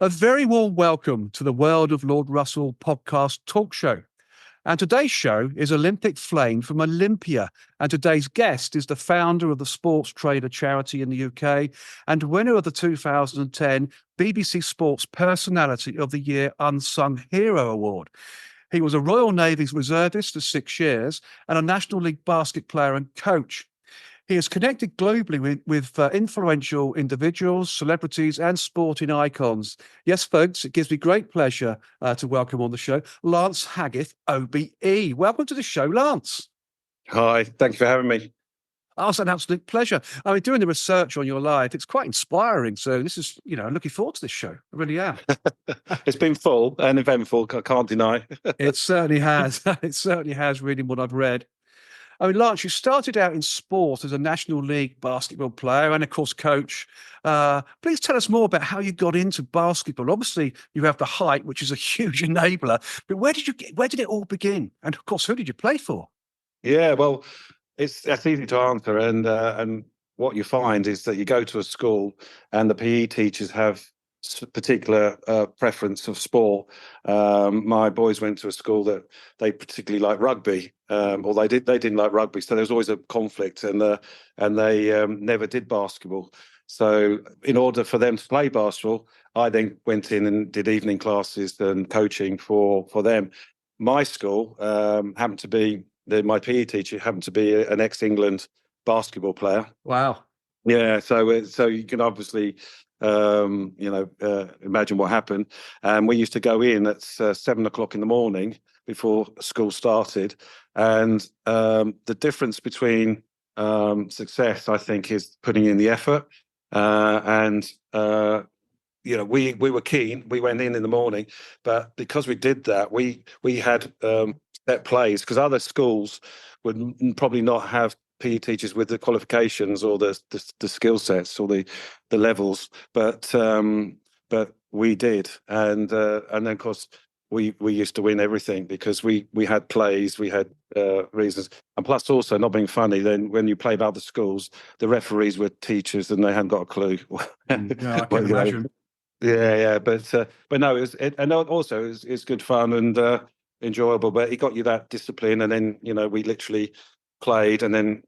A very warm welcome to the World of Lord Russell podcast talk show. And today's show is Olympic Flame from Olympia. And today's guest is the founder of the Sports Trader charity in the UK and winner of the 2010 BBC Sports Personality of the Year Unsung Hero Award. He was a Royal Navy's reservist for 6 years and a National League basket player and coach. He is connected globally with influential individuals, celebrities, and sporting icons. Yes, folks, it gives me great pleasure to welcome on the show Lance Haggith, OBE. Welcome to the show, Lance. Hi, thank you for having me. Oh, it's an absolute pleasure. I mean, doing the research on your life, it's quite inspiring. So this is, I'm looking forward to this show. I really am. It's been full and eventful, I can't deny. It certainly has. It certainly has, reading what I've read. I mean, Lance, you started out in sport as a National League basketball player and, of course, coach. Please tell us more about how you got into basketball. Obviously, you have the height, which is a huge enabler. But where did it all begin? And, of course, who did you play for? Yeah, well, that's easy to answer. And what you find is that you go to a school and the PE teachers have particular preference of sport. My boys went to a school that they particularly like rugby, or they didn't like rugby, so there was always a conflict, and they never did basketball. So in order for them to play basketball, I then went in and did evening classes and coaching for them. My school happened to be my PE teacher happened to be an ex-England basketball player. Wow. Yeah, so you can obviously imagine what happened. We used to go in at 7 o'clock in the morning before school started, and the difference between success, I think, is putting in the effort. We were keen. We went in the morning, but because we did that, we had set plays, because other schools would probably not have PE teachers with the qualifications or the skill sets or the levels, but we did, and then of course we used to win everything because we had plays, we had reasons, and plus also, not being funny, then when you played other schools, the referees were teachers and they hadn't got a clue. Yeah, I can imagine. Yeah, but no, it's good fun and enjoyable. But it got you that discipline, and then we literally played, and then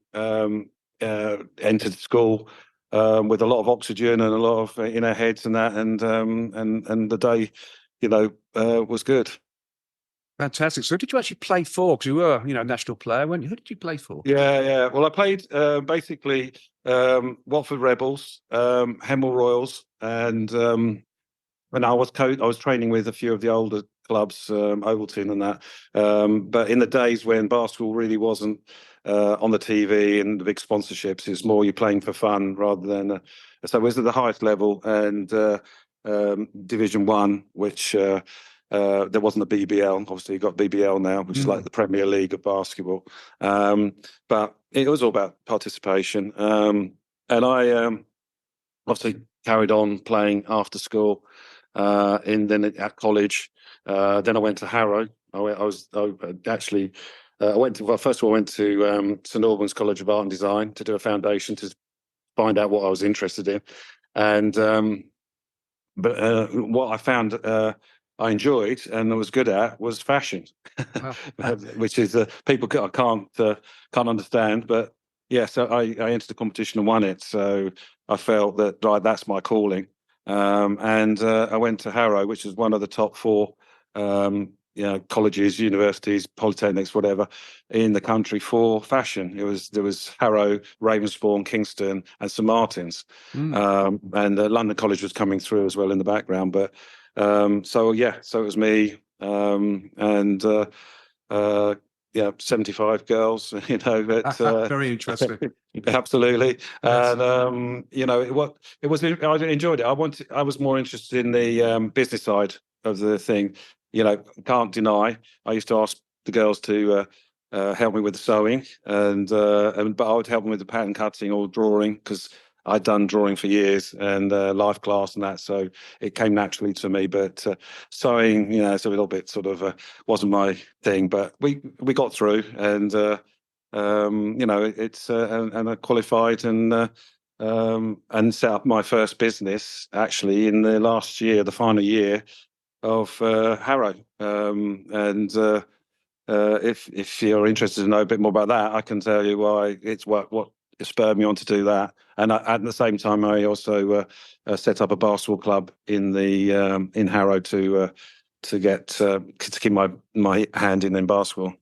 entered school with a lot of oxygen and a lot of in our heads and that, and the day, was good. Fantastic. So who did you actually play for? Because you were, a national player. Who did you play for? Yeah. Well, I played basically Watford Rebels, Hemel Royals, and I was I was training with a few of the older clubs, Ovaltine and that. But in the days when basketball really wasn't on the TV and the big sponsorships, it's more you're playing for fun rather than. So it was at the highest level, and Division One, which there wasn't a BBL. Obviously, you've got BBL now, which is like the Premier League of basketball. But it was all about participation, and I obviously carried on playing after school. Then at college, then I went to Harrow. I went to first of all I went to St Albans College of Art and Design to do a foundation to find out what I was interested in, and what I found I enjoyed and I was good at was fashion, Wow. which is people I can't understand, but yeah. So I entered the competition and won it. So I felt that that's my calling. And I went to Harrow, which is one of the top four, colleges, universities, polytechnics, whatever, in the country for fashion. There was Harrow, Ravensbourne, Kingston, and St Martin's, and London College was coming through as well in the background. But so it was me, and 75 girls, Very interesting. Absolutely. And it was, I enjoyed it. I was more interested in the business side of the thing. Can't deny, I used to ask the girls to help me with the sewing, but I would help them with the pattern cutting or drawing, because I'd done drawing for years and life class and that, so it came naturally to me. But sewing, it's a little bit sort of wasn't my thing. But we got through, and and I qualified, and and set up my first business actually in the last year, the final year of Harrow. If you're interested to know a bit more about that, I can tell you why it's what spurred me on to do that. And at the same time, I also set up a basketball club in Harrow to keep my hand in basketball.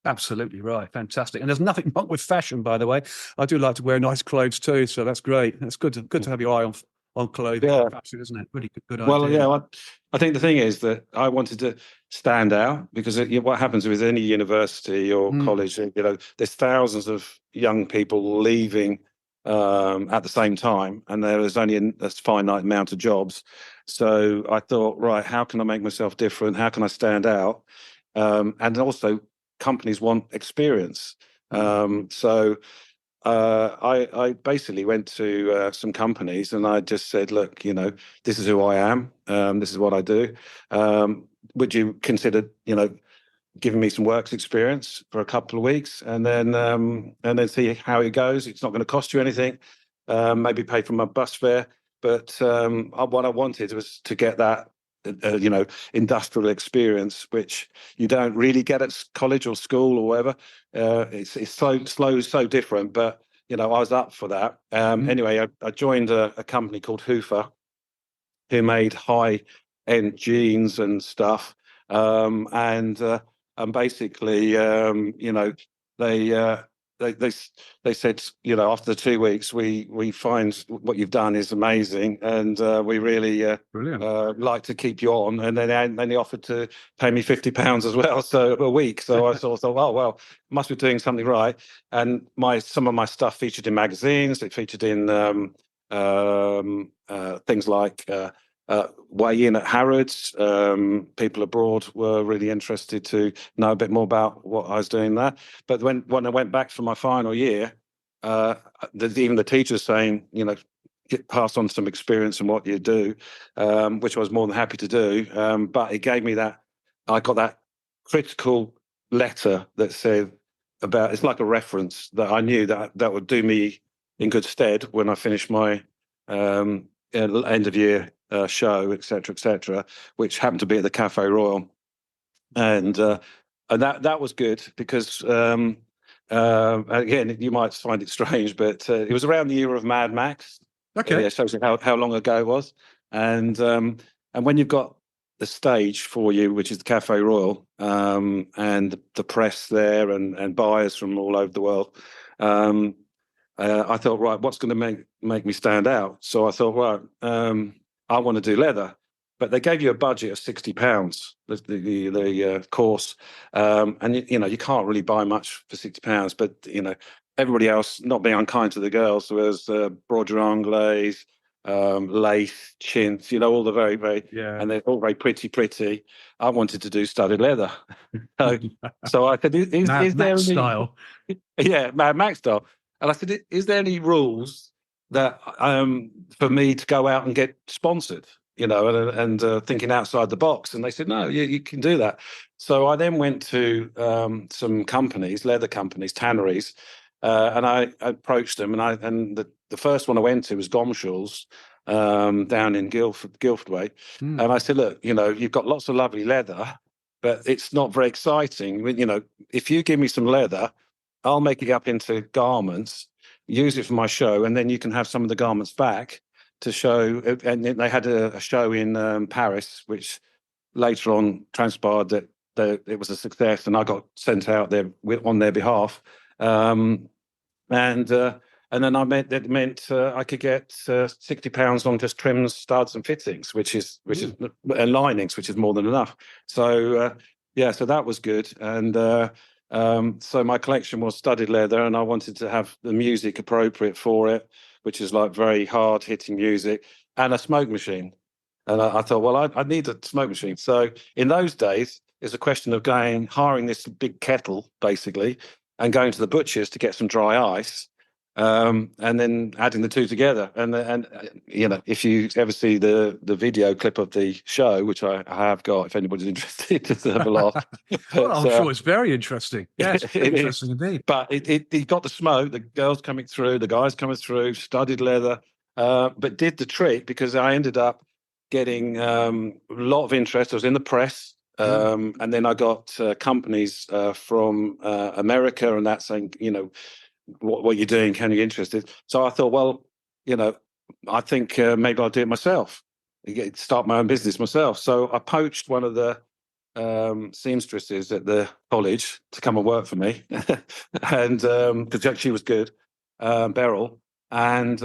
Absolutely right. Fantastic. And there's nothing wrong with fashion, by the way. I do like to wear nice clothes too, so that's great. That's good to have your eye on clothing. Yeah. Fashion, isn't it? Really good Well, idea. yeah, I think the thing is that I wanted to stand out because what happens with any university or college, there's thousands of young people leaving at the same time, and there is only a finite amount of jobs. So I thought, right, how can I make myself different? How can I stand out? And also, companies want experience. So I basically went to some companies and I just said, look, this is who I am. This is what I do. Would you consider, giving me some works experience for a couple of weeks and then see how it goes? It's not going to cost you anything. Maybe pay for my bus fare. But what I wanted was to get that, industrial experience, which you don't really get at college or school or whatever. It's so different. But I was up for that. Anyway, I joined a company called Hoofer, who made high-end jeans and stuff. And basically, they they said, after the 2 weeks, we find what you've done is amazing, and we really like to keep you on. And then they offered to pay me £50 as well, so a week. So I sort of thought, oh well, must be doing something right. And some of my stuff featured in magazines. It featured in things like Weigh In at Harrods. People abroad were really interested to know a bit more about what I was doing there. But when I went back for my final year, even the teachers saying, pass on some experience and what you do, which I was more than happy to do. But it gave me I got that critical letter that said it's like a reference that I knew that would do me in good stead when I finished my end of year show, etc., which happened to be at the Cafe Royal, and that was good because again, you might find it strange, but it was around the year of Mad Max. Okay, yeah, shows you how long ago it was, and when you've got the stage for you, which is the Cafe Royal, and the press there and buyers from all over the world. I thought, right, what's going to make me stand out? So I thought, right, I want to do leather, but they gave you a budget of £60, the course, and you can't really buy much for £60. But everybody else, not being unkind to the girls, there was broderie anglaise, lace, chintz, all the very, very, and they're all very pretty. I wanted to do studded leather, so I said, is there Max any style? Yeah, Mad Max style. And I said, is there any rules that for me to go out and get sponsored, and thinking outside the box? And they said, no, you can do that. So I then went to some companies, leather companies, tanneries, and I approached them. And the first one I went to was Gomshall's down in Guildford Way. And I said, look, you've got lots of lovely leather, but it's not very exciting. If you give me some leather, I'll make it up into garments, use it for my show, and then you can have some of the garments back to show. And they had a show in Paris, which later on transpired that it was a success, and I got sent out there on their behalf. And then that meant I could get £60 on just trims, studs, and fittings, which is and linings, which is more than enough. So so that was good. And so my collection was studded leather, and I wanted to have the music appropriate for it, which is like very hard hitting music, and a smoke machine. And I thought, well, I need a smoke machine. So in those days, it's a question of hiring this big kettle, basically, and going to the butcher's to get some dry ice, and then adding the two together. And you know, if you ever see the video clip of the show, which I have got, if anybody's interested, just have a laugh. Well, But, I'm sure it's very interesting. Yes, very it is. interesting indeed. But it got the smoke, the girls coming through, the guys coming through, studded leather, but did the trick because I ended up getting a lot of interest. I was in the press. And then I got companies from America and that saying, you know, what you're doing, can you be interested? So I thought, well, you know, I think maybe I'll do it myself, start my own business myself. So I poached one of the seamstresses at the college to come and work for me, and because she was good, Beryl, and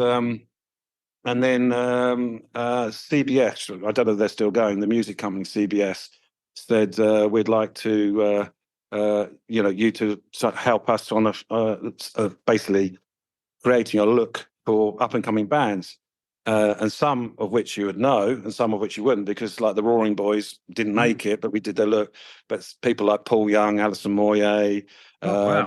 then CBS. I don't know if they're still going. The music company CBS said we'd like to. You know, you to help us on basically creating a look for up and coming bands, and some of which you would know, and some of which you wouldn't, because like the Roaring Boys didn't make it, but we did their look. But people like Paul Young, Alison Moyet, Wow.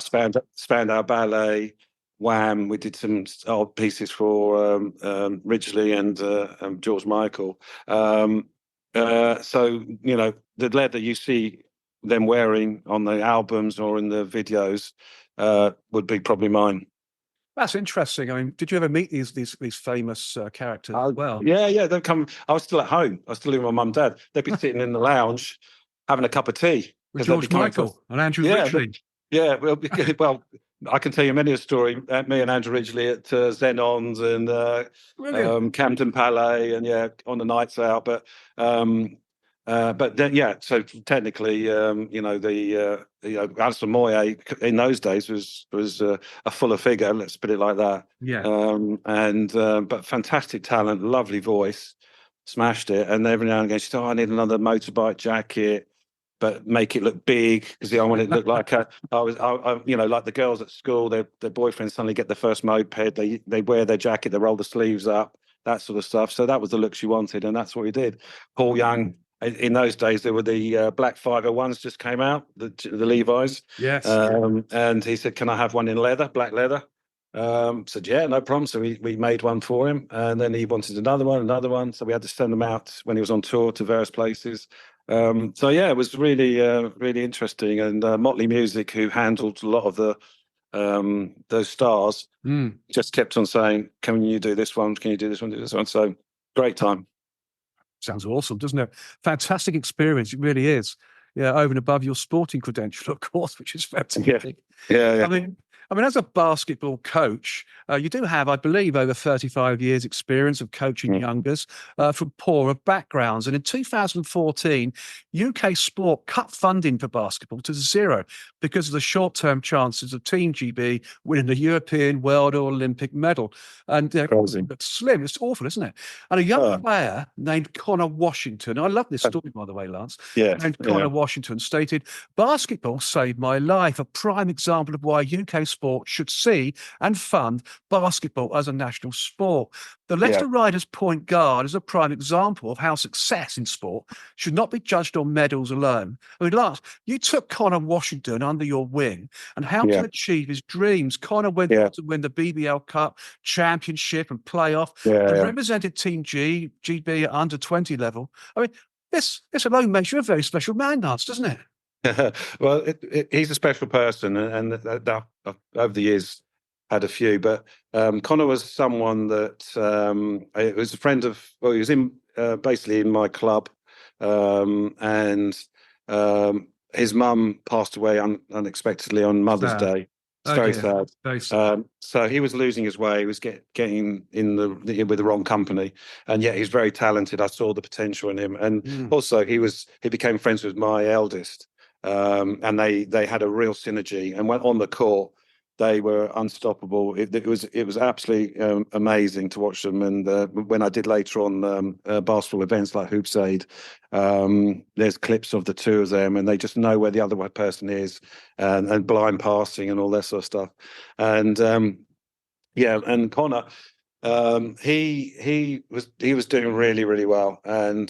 Spandau Ballet, Wham. We did some old pieces for Ridgely and George Michael. So you know, the leather you see them wearing on the albums or in the videos would be probably mine. That's interesting. I mean, did you ever meet these famous characters as well? Yeah, they'd come. I was still at home. I was still living with my mum and dad. They'd be sitting in the lounge having a cup of tea. With They'd be George coming Michael and Andrew yeah, Ridgeley. yeah. Well, I can tell you many a story. Me and Andrew Ridgeley at Zenons and Camden Palais, and yeah, on the nights out. But then, yeah. So technically, you know, Alison Moyet in those days was a fuller figure. Let's put it like that. Yeah. But fantastic talent, lovely voice, smashed it. And every now and again, she said, "Oh, I need another motorbike jacket, but make it look big because I want it to look like you know, like the girls at school, their boyfriends suddenly get their first moped, they wear their jacket, they roll the sleeves up, that sort of stuff. So that was the look she wanted, and that's what we did. Paul Young, in those days, there were the black 501s just came out, the Levi's. Yes. And he said, "Can I have one in leather, black leather?" Said, "Yeah, no problem." So we made one for him, and then he wanted another one. So we had to send them out when he was on tour to various places. So yeah, it was really, really interesting. And Motley Music, who handled a lot of those stars, just kept on saying, "Can you do this one? Can you do this one? Do this one?" So great time. Sounds awesome, doesn't it? Fantastic experience. It really is. Yeah, over and above your sporting credential, of course, which is fantastic. Yeah. I mean, as a basketball coach, you do have, I believe, over 35 years' experience of coaching youngers from poorer backgrounds. And in 2014, UK sport cut funding for basketball to zero because of the short-term chances of Team GB winning the European, World, or Olympic medal. And it's slim. It's awful, isn't it? And a young player named Connor Washington, I love this story, by the way, Lance, named Connor Washington, stated, "Basketball saved my life, a prime example of why UK sport should see and fund basketball as a national sport." The Leicester Riders point guard is a prime example of how success in sport should not be judged on medals alone. I mean, Lance, you took Connor Washington under your wing and helped him achieve his dreams. Connor went on to win the BBL Cup, Championship, and playoff, and represented Team GB at under 20 level. I mean, this alone makes you a very special man, Lance, doesn't it? Well, he's a special person, and over the years had a few. But Connor was someone that it was a friend of. Well, he was in basically in my club, and his mum passed away unexpectedly on Mother's Day. It's very sad. Very sad. So he was losing his way. He was getting with the wrong company, and yet he's very talented. I saw the potential in him, and also he became friends with my eldest. And they had a real synergy, and went on the court, they were unstoppable. It was absolutely amazing to watch them. And when I did later on basketball events like Hoops Aid, there's clips of the two of them, and they just know where the other person is, and blind passing and all that sort of stuff. And and Connor, he was doing really, really well, and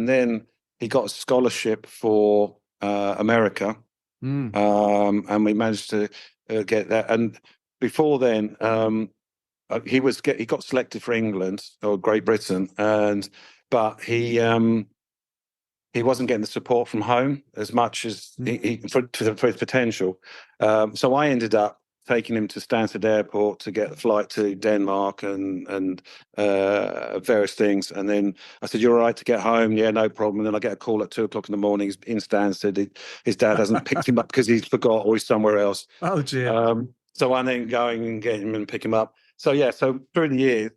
then he got a scholarship for America, and we managed to get that. And before then, he got selected for England or Great Britain, but he wasn't getting the support from home as much as for his potential. So I ended up taking him to Stansted Airport to get the flight to Denmark and various things. And then I said, "You're all right to get home?" "Yeah, no problem." And then I get a call at 2 o'clock in the morning. He's in Stansted. His dad hasn't picked him up because he's forgot or he's somewhere else. Oh dear. So I then going and get him and pick him up. So yeah, so through the years,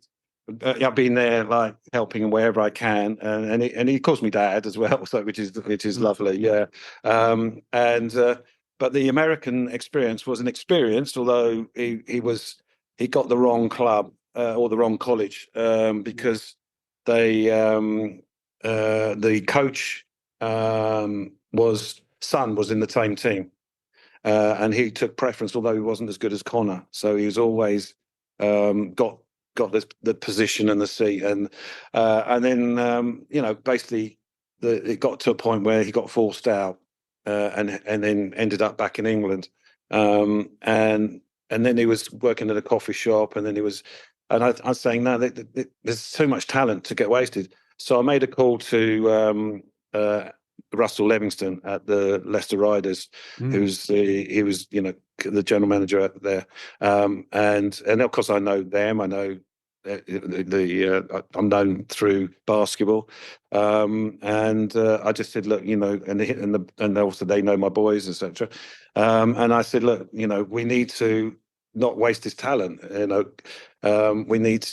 I've been there, like helping him wherever I can, and he calls me dad as well, so which is lovely, yeah. But the American experience was an experience, although he got the wrong club or the wrong college because the coach son was in the same team, and he took preference, although he wasn't as good as Connor, so he was always got the position and the seat, and then basically it got to a point where he got forced out, and then ended up back in England, and then he was working at a coffee shop, and then I was saying, no, there's too much talent to get wasted. So I made a call to Russell Livingston at the Leicester Riders, he was the general manager there, and of course I know them. I know I'm known through basketball, and I just said, look, and also they know my boys, etc. And I said, look, we need to not waste his talent. We need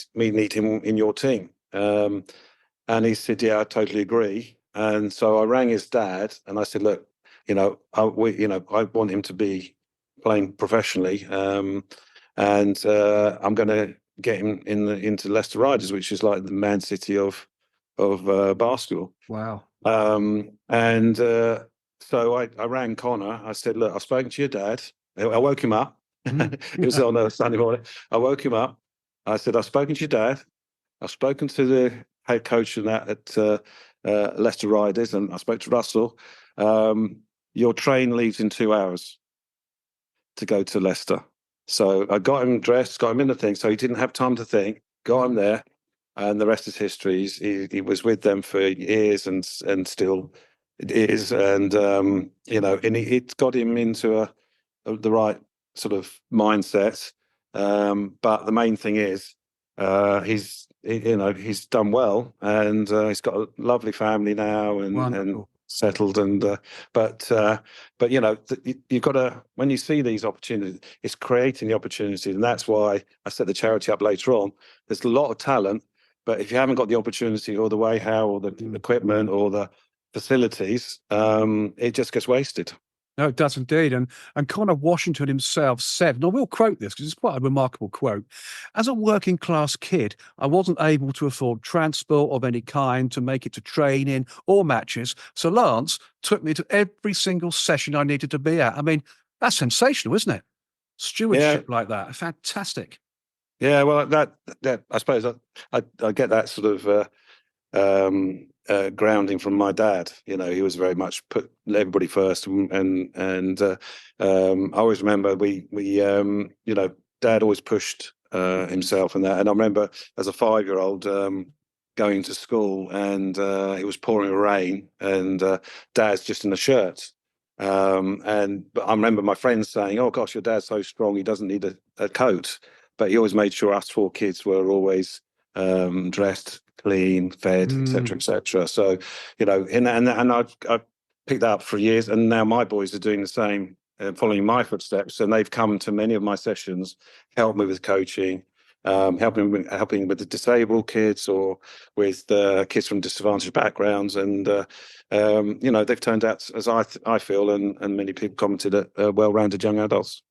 him in your team. And he said, yeah, I totally agree. And so I rang his dad and I said, look, I want him to be playing professionally, and I'm going to get him into Leicester Riders, which is like the Man City of basketball. Wow. So I rang Connor. I said, look, I've spoken to your dad. I woke him up. It was on a Sunday morning. I woke him up. I said, I've spoken to your dad. I've spoken to the head coach and that at Leicester Riders, and I spoke to Russell. Your train leaves in 2 hours to go to Leicester. So I got him dressed, got him in the thing, so he didn't have time to think. Got him there, and the rest is history. He was with them for years, and still it is, and and it got him into the right sort of mindset. But the main thing is, he's done well, and he's got a lovely family now, and settled, but you've got to, when you see these opportunities, it's creating the opportunities, and that's why I set the charity up later on. There's a lot of talent, but if you haven't got the opportunity or the way-how or the equipment or the facilities, it just gets wasted. No, it does indeed. And Connor Washington himself said, and I will quote this because it's quite a remarkable quote: "As a working class kid, I wasn't able to afford transport of any kind to make it to training or matches. So Lance took me to every single session I needed to be at." I mean, that's sensational, isn't it? Stewardship like that. Fantastic. Yeah, well, that I suppose I get that sort of grounding from my dad. He was very much put everybody first, and I always remember Dad always pushed himself and that. And I remember as a 5-year-old going to school, and it was pouring rain, and Dad's just in a shirt. But I remember my friends saying, "Oh gosh, your dad's so strong, he doesn't need a coat." But he always made sure us 4 kids were always dressed, clean, fed, etc., etc. So, and I've picked that up for years, and now my boys are doing the same, following my footsteps, and they've come to many of my sessions, help me with coaching, helping with the disabled kids or with kids from disadvantaged backgrounds, and they've turned out, as I feel, and many people commented, well-rounded young adults.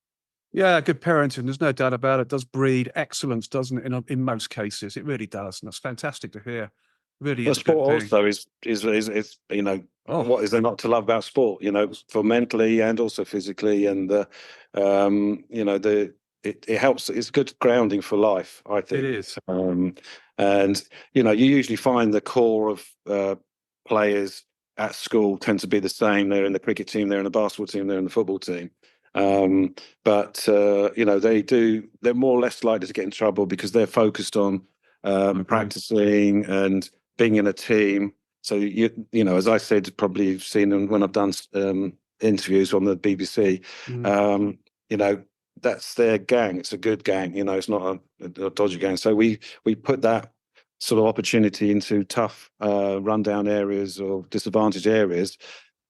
Yeah, good parenting. There's no doubt about it. It does breed excellence, doesn't it? In most cases, it really does, and that's fantastic to hear. Really is. Sport also is what is there not to love about sport? For mentally and also physically, and it helps. It's good grounding for life, I think. It is. And you usually find the core of players at school tend to be the same. They're in the cricket team, they're in the basketball team, they're in the football team. But they're more or less likely to get in trouble because they're focused on practicing and being in a team. So as I said, probably you've seen them when I've done interviews on the BBC. That's their gang. It's a good gang. It's not a dodgy gang. So we put that sort of opportunity into tough, rundown areas or disadvantaged areas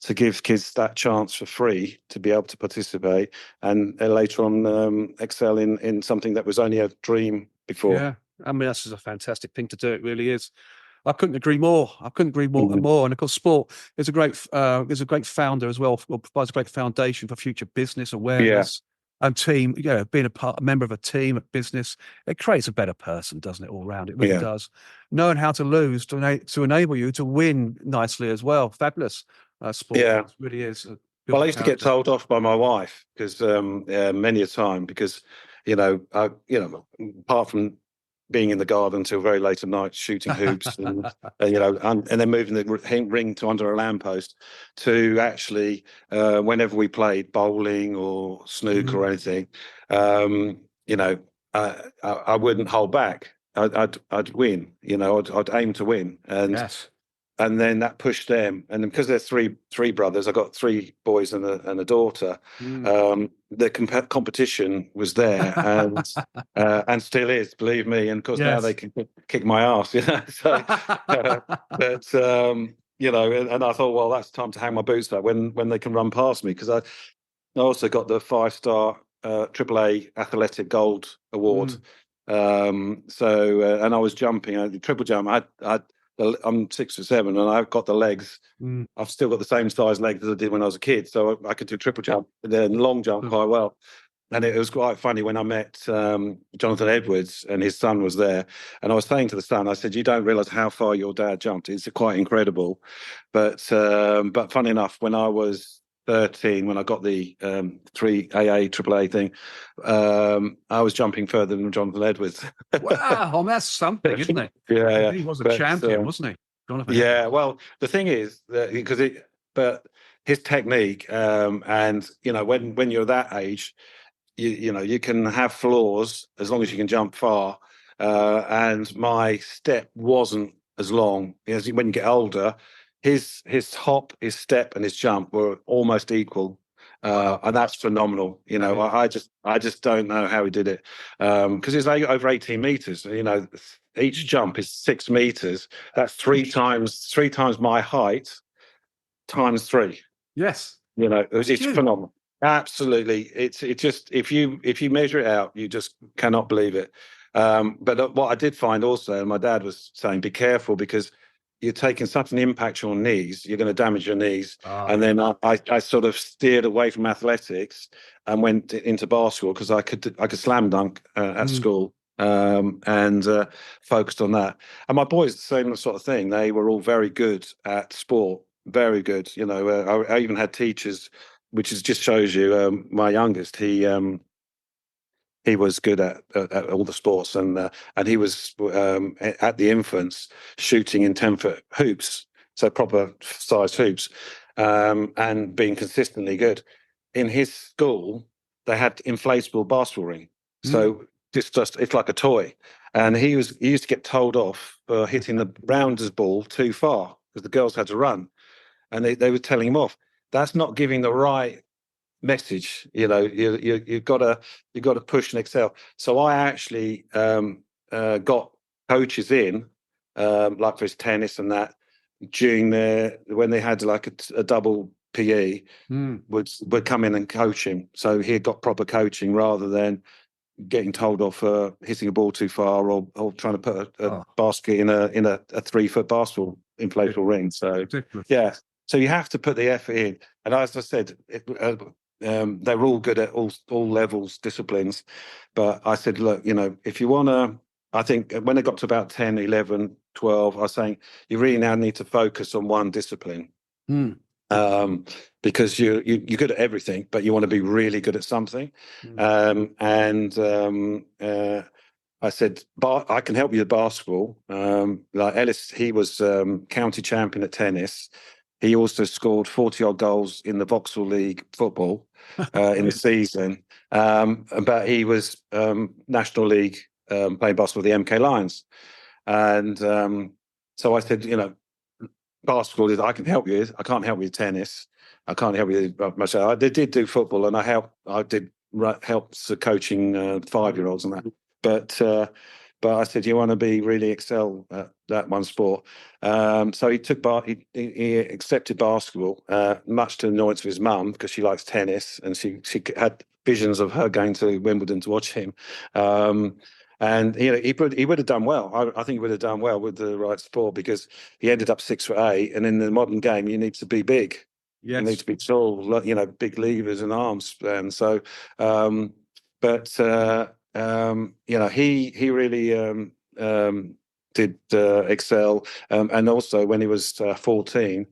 to give kids that chance for free to be able to participate and later on excel in something that was only a dream before. Yeah, I mean, that's just a fantastic thing to do. It really is. I couldn't agree more. Mm. More. And of course, sport is a great founder as well. Provides a great foundation for future business Yeah, awareness and team. Being a member of a team at business, it creates a better person, doesn't it? All round, it really yeah. does. Knowing how to lose to enable you to win nicely as well. Fabulous sport. Yeah. It really is. Well, Builds I a used to get character. told off by my wife because many a time because apart from being in the garden till very late at night shooting hoops and then moving the ring to under a lamppost to actually whenever we played bowling or snooker or anything, um, you know, I wouldn't hold back. I'd win. I'd aim to win, Yes. and then that pushed them. And because there's three brothers, I got three boys and a daughter. Mm. The competition was there, and still is, believe me. And of course now they Yes. can kick my ass, So, but and I thought, well, that's time to hang my boots up when they can run past me because I also got the 5-star AAA Athletic Gold Award. Mm. And I was jumping, triple jump. I'm 6'7", and I've got the legs. Mm. I've still got the same size legs as I did when I was a kid, so I could do triple jump and then long jump quite well. And it was quite funny when I met Jonathan Edwards and his son was there. And I was saying to the son, I said, "You don't realise how far your dad jumped. It's quite incredible." But funny enough, when I was 13, when I got the 3AA AAA thing, I was jumping further than Jonathan Edwards. Wow, well, that's something, isn't it? Yeah, He was a but champion, wasn't he? Jonathan yeah. Edwards. Well, the thing is that but his technique, and when you're that age, you can have flaws as long as you can jump far. And my step wasn't as long as when you get older. His hop, his step, and his jump were almost equal, Wow. and that's phenomenal. That is. I just don't know how he did it because it's over 18 meters. Each jump is 6 meters. That's three times my height times three. Yes. It's Huge. phenomenal. Absolutely. It just if you measure it out, you just cannot believe it. But what I did find also, and my dad was saying, be careful because you're taking such an impact on your knees, you're going to damage your knees. And then I sort of steered away from athletics and went into basketball because I could slam dunk at Mm. school. And focused on that. And my boys, the same sort of thing. They were all very good at sport, very good. I even had teachers, which just shows you. My youngest, he was good at all the sports, and he was at the infants shooting in 10-foot hoops, so proper size hoops, and being consistently good. In his school, they had inflatable basketball ring, Mm. so it's like a toy. And he used to get told off for hitting the rounders ball too far because the girls had to run, and they were telling him off. That's not giving the right message. You've got to push and excel. So I actually got coaches in, like for his tennis and that, during when they had like a double PE, Mm. would come in and coach him. So he got proper coaching rather than getting told off for hitting a ball too far or trying to put a basket in a 3-foot basketball inflatable ring. So Ridiculous. yeah, so you have to put the effort in. And as I said, they're all good at all levels, disciplines. But I said, look, if you want to, I think when it got to about 10, 11, 12, I was saying, you really now need to focus on one discipline. Mm. Because you're good at everything, but you want to be really good at something. I said, I can help you with basketball. Like Ellis, he was county champion at tennis. he also scored 40-odd goals in the Vauxhall League football in the season. But he was National League playing basketball with the MK Lions. And so I said, basketball is I can help you with. I can't help you with tennis. I can't help you with much. I did do football, and I did help coaching 5-year-olds and that. But I said, you want to be really excel at that one sport. So he accepted basketball, much to the annoyance of his mum, because she likes tennis, and she had visions of her going to Wimbledon to watch him. And he would have done well. I think he would have done well with the right sport, because he ended up 6'8", and in the modern game, you need to be big. Yes. You need to be tall, big levers and arms. And so, he really did excel. And also, when he was 14,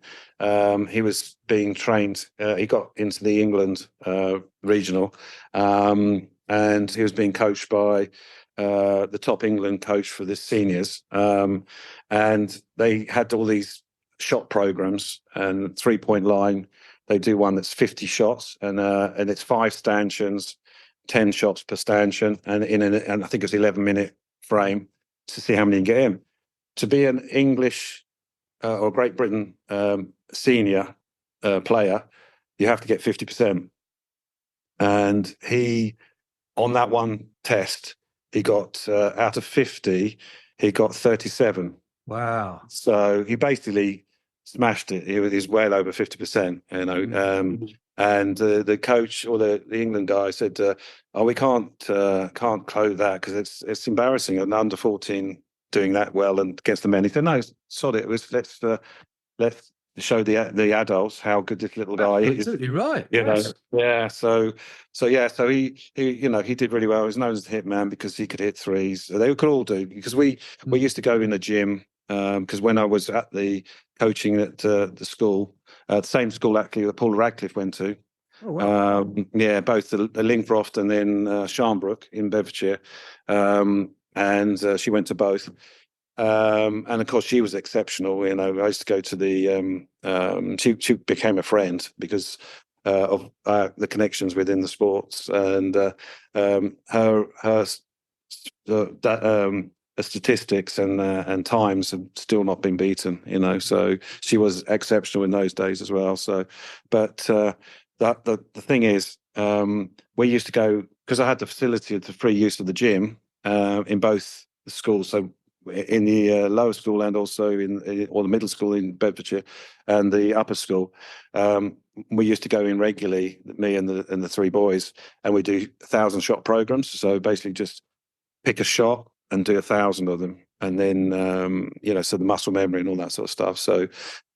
he was being trained. He got into the England regional, and he was being coached by the top England coach for the seniors. And they had all these shot programs, and 3-point line. They do one that's 50 shots, and it's 5 stanchions, 10 shots per stanchion, and and I think it's 11-minute frame to see how many you get in. To be an English or Great Britain senior player, you have to get 50%. And he, on that one test, he got out of 50, he got 37. Wow! So he basically smashed it. He was well over 50%. And the coach or the England guy said, "Oh, we can't close that, because it's embarrassing. An under 14 doing that well and against the men." He said, "No, sod it. Let's show the adults how good this little guy is." Absolutely right. Yes. Yeah. So he did really well. He was known as the hitman because he could hit threes. They could all do, because we used to go in the gym, because when I was at the coaching at the school, the same school actually that Paul Radcliffe went to. Oh, wow. Both the Lingcroft and then Sharnbrook in Bedfordshire, and she went to both. And of course, she was exceptional. I used to go to the. She became a friend because of the connections within the sports, and her statistics and times have still not been beaten. So she was exceptional in those days as well. So, but the thing is, we used to go, because I had the facility of the free use of the gym in both the schools. So in the lower school, and also or the middle school in Bedfordshire, and the upper school, we used to go in regularly, me and the 3 boys, and we do 1,000-shot programs. So basically, just pick a shot and do 1,000 of them, and then so the muscle memory and all that sort of stuff. So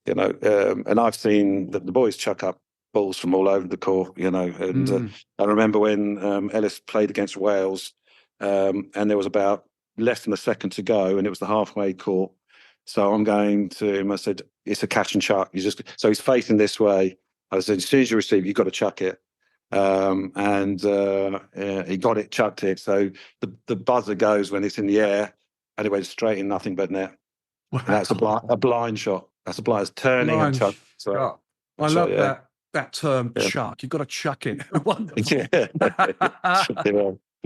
and I've seen the boys chuck up balls from all over the court. And I remember when Ellis played against Wales, and there was about less than a second to go, and it was the halfway court. So I'm going to him. I said, "It's a catch and chuck. So he's facing this way." I said, "As soon as you receive, you've got to chuck it." And he got it, chucked it. So the buzzer goes when it's in the air, and it went straight in nothing but net. Wow. And that's a blind shot. That's a blind turning and chuck. So I love that term, chuck. You've got to chuck it. Wonderful.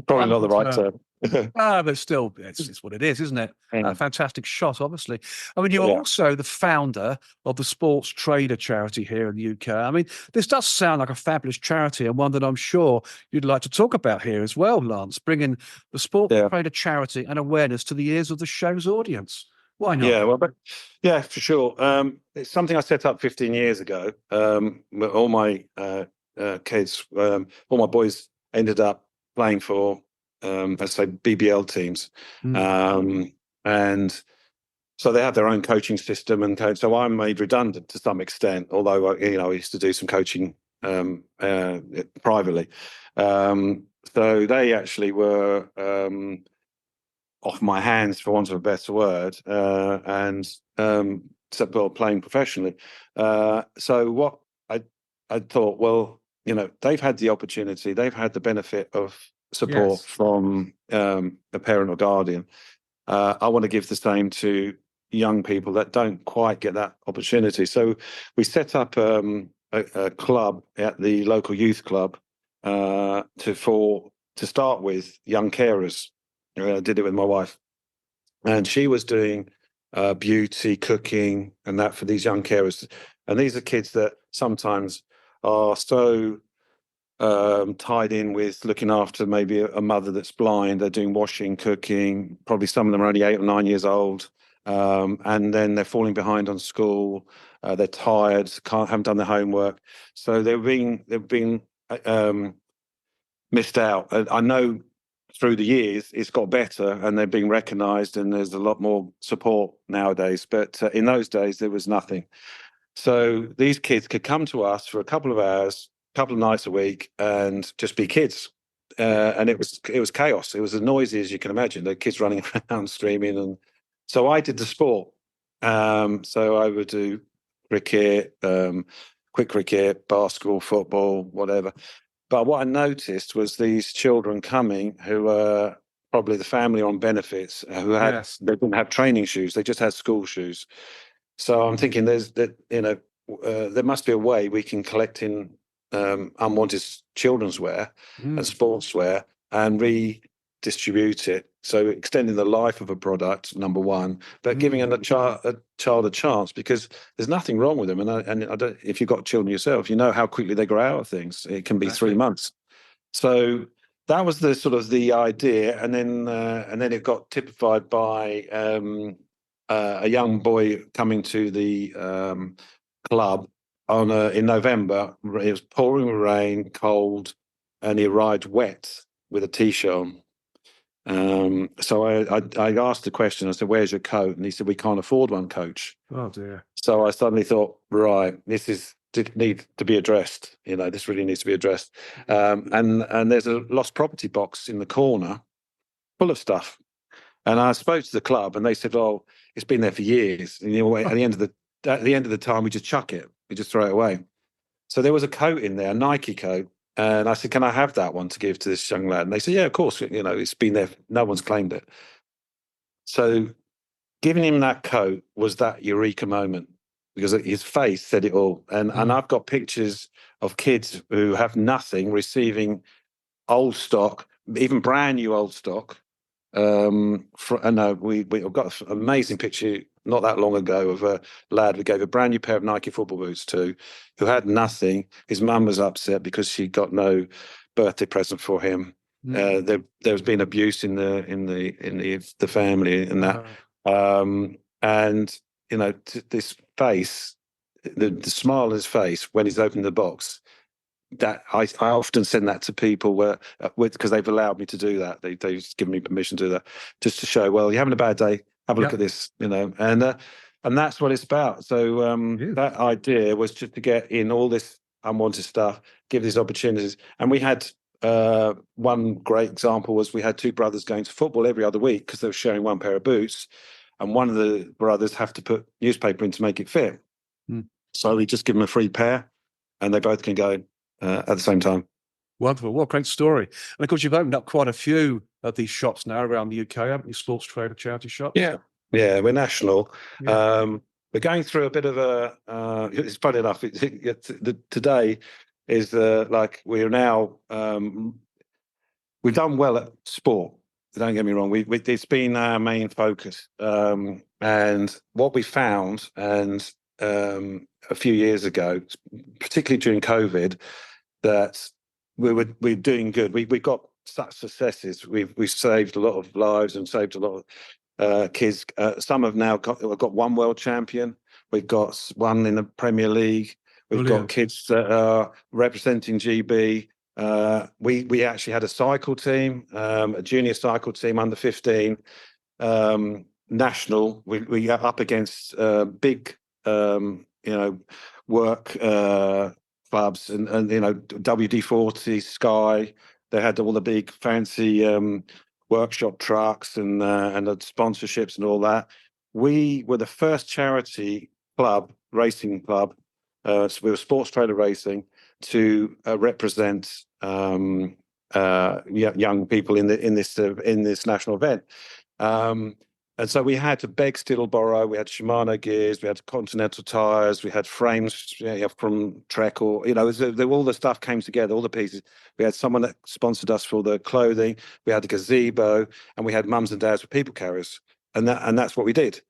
Probably not the right term. But still, it's what it is, isn't it? A fantastic shot, obviously. I mean, you're also the founder of the Sports Trader charity here in the UK. I mean, this does sound like a fabulous charity, and one that I'm sure you'd like to talk about here as well, Lance, bringing the Sports Trader charity and awareness to the ears of the show's audience. Why not? For sure. It's something I set up 15 years ago. All my kids, all my boys ended up playing for, let's say, BBL teams. And so they have their own coaching system, and so I'm made redundant to some extent, although I used to do some coaching privately. So they actually were off my hands, for want of a better word, and playing professionally. So what I thought, well, they've had the opportunity, they've had the benefit of support from a parent or guardian. I want to give the same to young people that don't quite get that opportunity. So we set up a club at the local youth club to start with young carers. I did it with my wife, and she was doing beauty, cooking, and that for these young carers. And these are kids that sometimes are so tied in with looking after maybe a mother that's blind. They're doing washing, cooking. Probably some of them are only 8 or 9 years old, and then they're falling behind on school. They're tired, haven't done their homework, so they've been missed out. I know through the years it's got better, and they're being recognised, and there's a lot more support nowadays. But in those days, there was nothing. So these kids could come to us for a couple of hours, couple of nights a week, and just be kids. And it was chaos. It was as noisy as you can imagine. The kids running around, screaming, and so I did the sport. So I would do cricket, quick cricket, basketball, football, whatever. But what I noticed was these children coming who were probably the family on benefits, Yes. they didn't have training shoes; they just had school shoes. So I'm thinking there must be a way we can collect in unwanted children's wear and Mm. sportswear and redistribute it. So extending the life of a product, number one, but giving Mm. a child a chance, because there's nothing wrong with them. And I don't, if you've got children yourself, you know how quickly they grow out of things. It can be Exactly. 3 months. So that was the sort of the idea, and then it got typified by a young boy coming to the club in November. It was pouring rain, cold, and he arrived wet with a t-shirt on. So I asked the question. I said, "Where's your coat?" And he said, "We can't afford one, coach." Oh dear. So I suddenly thought, right, need to be addressed. This really needs to be addressed. And there's a lost property box in the corner full of stuff. And I spoke to the club, and they said, "Oh, it's been there for years. And, at the end of the time, we just chuck it. We just throw it away." So there was a coat in there, a Nike coat. And I said, "Can I have that one to give to this young lad?" And they said, "Yeah, of course. It's been there. No one's claimed it." So giving him that coat was that eureka moment, because his face said it all. And I've got pictures of kids who have nothing receiving old stock, even brand new old stock. We've got an amazing picture not that long ago of a lad we gave a brand new pair of Nike football boots to, who had nothing. His mum was upset because she got no birthday present for him. There's been abuse in the family and that. And this face, the smile on his face when he's opened the box, that I often send that to people because they've allowed me to do that. They've given me permission to do that, just to show, well, you're having a bad day, have a look at this, and that's what it's about. So that idea was just to get in all this unwanted stuff, give these opportunities. And we had one great example was we had two brothers going to football every other week because they were sharing one pair of boots, and one of the brothers have to put newspaper in to make it fit. So we just give them a free pair, and they both can go at the same time. Wonderful. What a great story. And of course, you've opened up quite a few of these shops now around the UK, haven't you? Sports trader charity shops. Yeah, we're national. We're going through a bit of it's funny enough. Today is like we're now. We've done well at sport. Don't get me wrong. It's been our main focus. And what we found, and a few years ago, particularly during COVID, that we're doing good. We got such successes. We've saved a lot of lives and saved a lot of kids. Some have now we've got one world champion. We've got one in the Premier League. We've got kids that are representing GB. We actually had a cycle team, a junior cycle team under 15, national. We got up against big, work clubs and WD-40, Sky. They had all the big fancy workshop trucks and the sponsorships and all that. We were the first charity racing club. So we were Sports Trader Racing to represent young people in this national event. And so we had to beg, steal, borrow. We had Shimano gears, we had Continental tires, we had frames from Trek, or all the stuff came together, all the pieces. We had someone that sponsored us for the clothing. We had a gazebo, and we had mums and dads with people carriers, and that's what we did.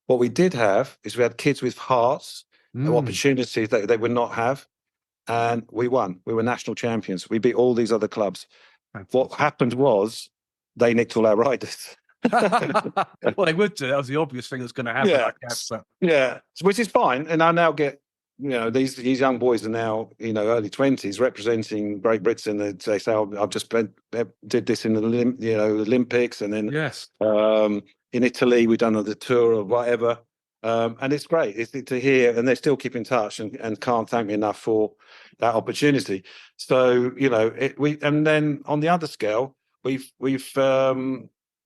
What we did have is we had kids with hearts, opportunities that they would not have, and we won. We were national champions. We beat all these other clubs. What happened was they nicked all our riders. Well, they would do. That was the obvious thing that's going to happen, Yeah, I guess. So. yeah, which is fine. And I now get, these young boys are now, early 20s representing Great Britain. And they say, "Oh, I've just did this in the Olympics, and then Yes. In Italy we've done the tour or whatever." And it's great to hear, and they still keep in touch and can't thank me enough for that opportunity. So and then on the other scale, we've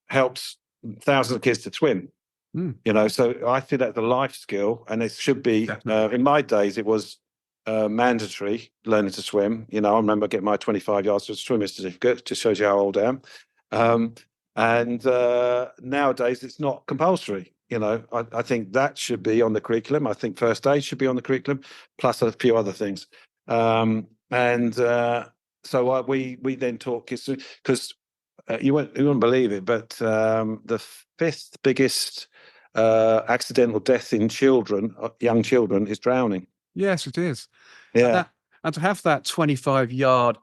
helped thousands of kids to swim. So I see that the life skill, and it should be. In my days, it was mandatory learning to swim. I remember getting my 25 yards to swim certificate. Just shows you how old I am. And nowadays, it's not compulsory. I think that should be on the curriculum. I think first aid should be on the curriculum, plus a few other things. So we then taught kids because you wouldn't believe it, but the fifth biggest accidental death in young children, is drowning. Yes, it is. Yeah. And to have that 25-yard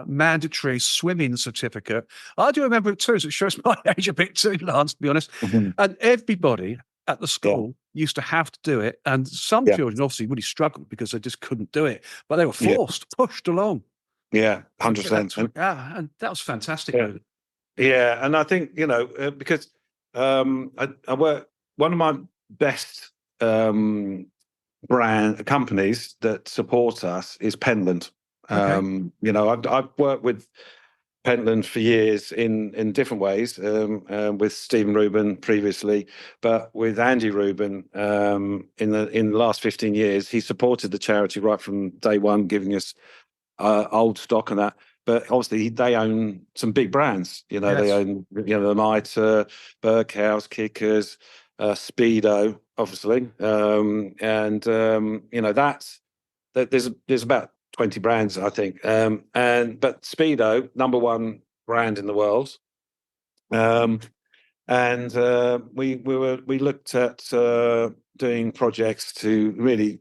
mandatory swimming certificate, I do remember it too. So it shows my age a bit too, Lance, to be honest. And everybody at the school used to have to do it. And some children obviously really struggled because they just couldn't do it, but they were forced, pushed along. Yeah, 100%. And that was fantastic. Yeah, and I think, because I work, one of my best brand companies that support us is Pentland. I've worked with Pentland for years in different ways, with Stephen Rubin previously, but with Andy Rubin in the last 15 years, he supported the charity right from day one, giving us old stock and that. But obviously, they own some big brands. They own the Mitre, Berghaus, Kickers, Speedo, obviously, there's about 20 brands, I think. But Speedo, number one brand in the world. We looked at doing projects to really,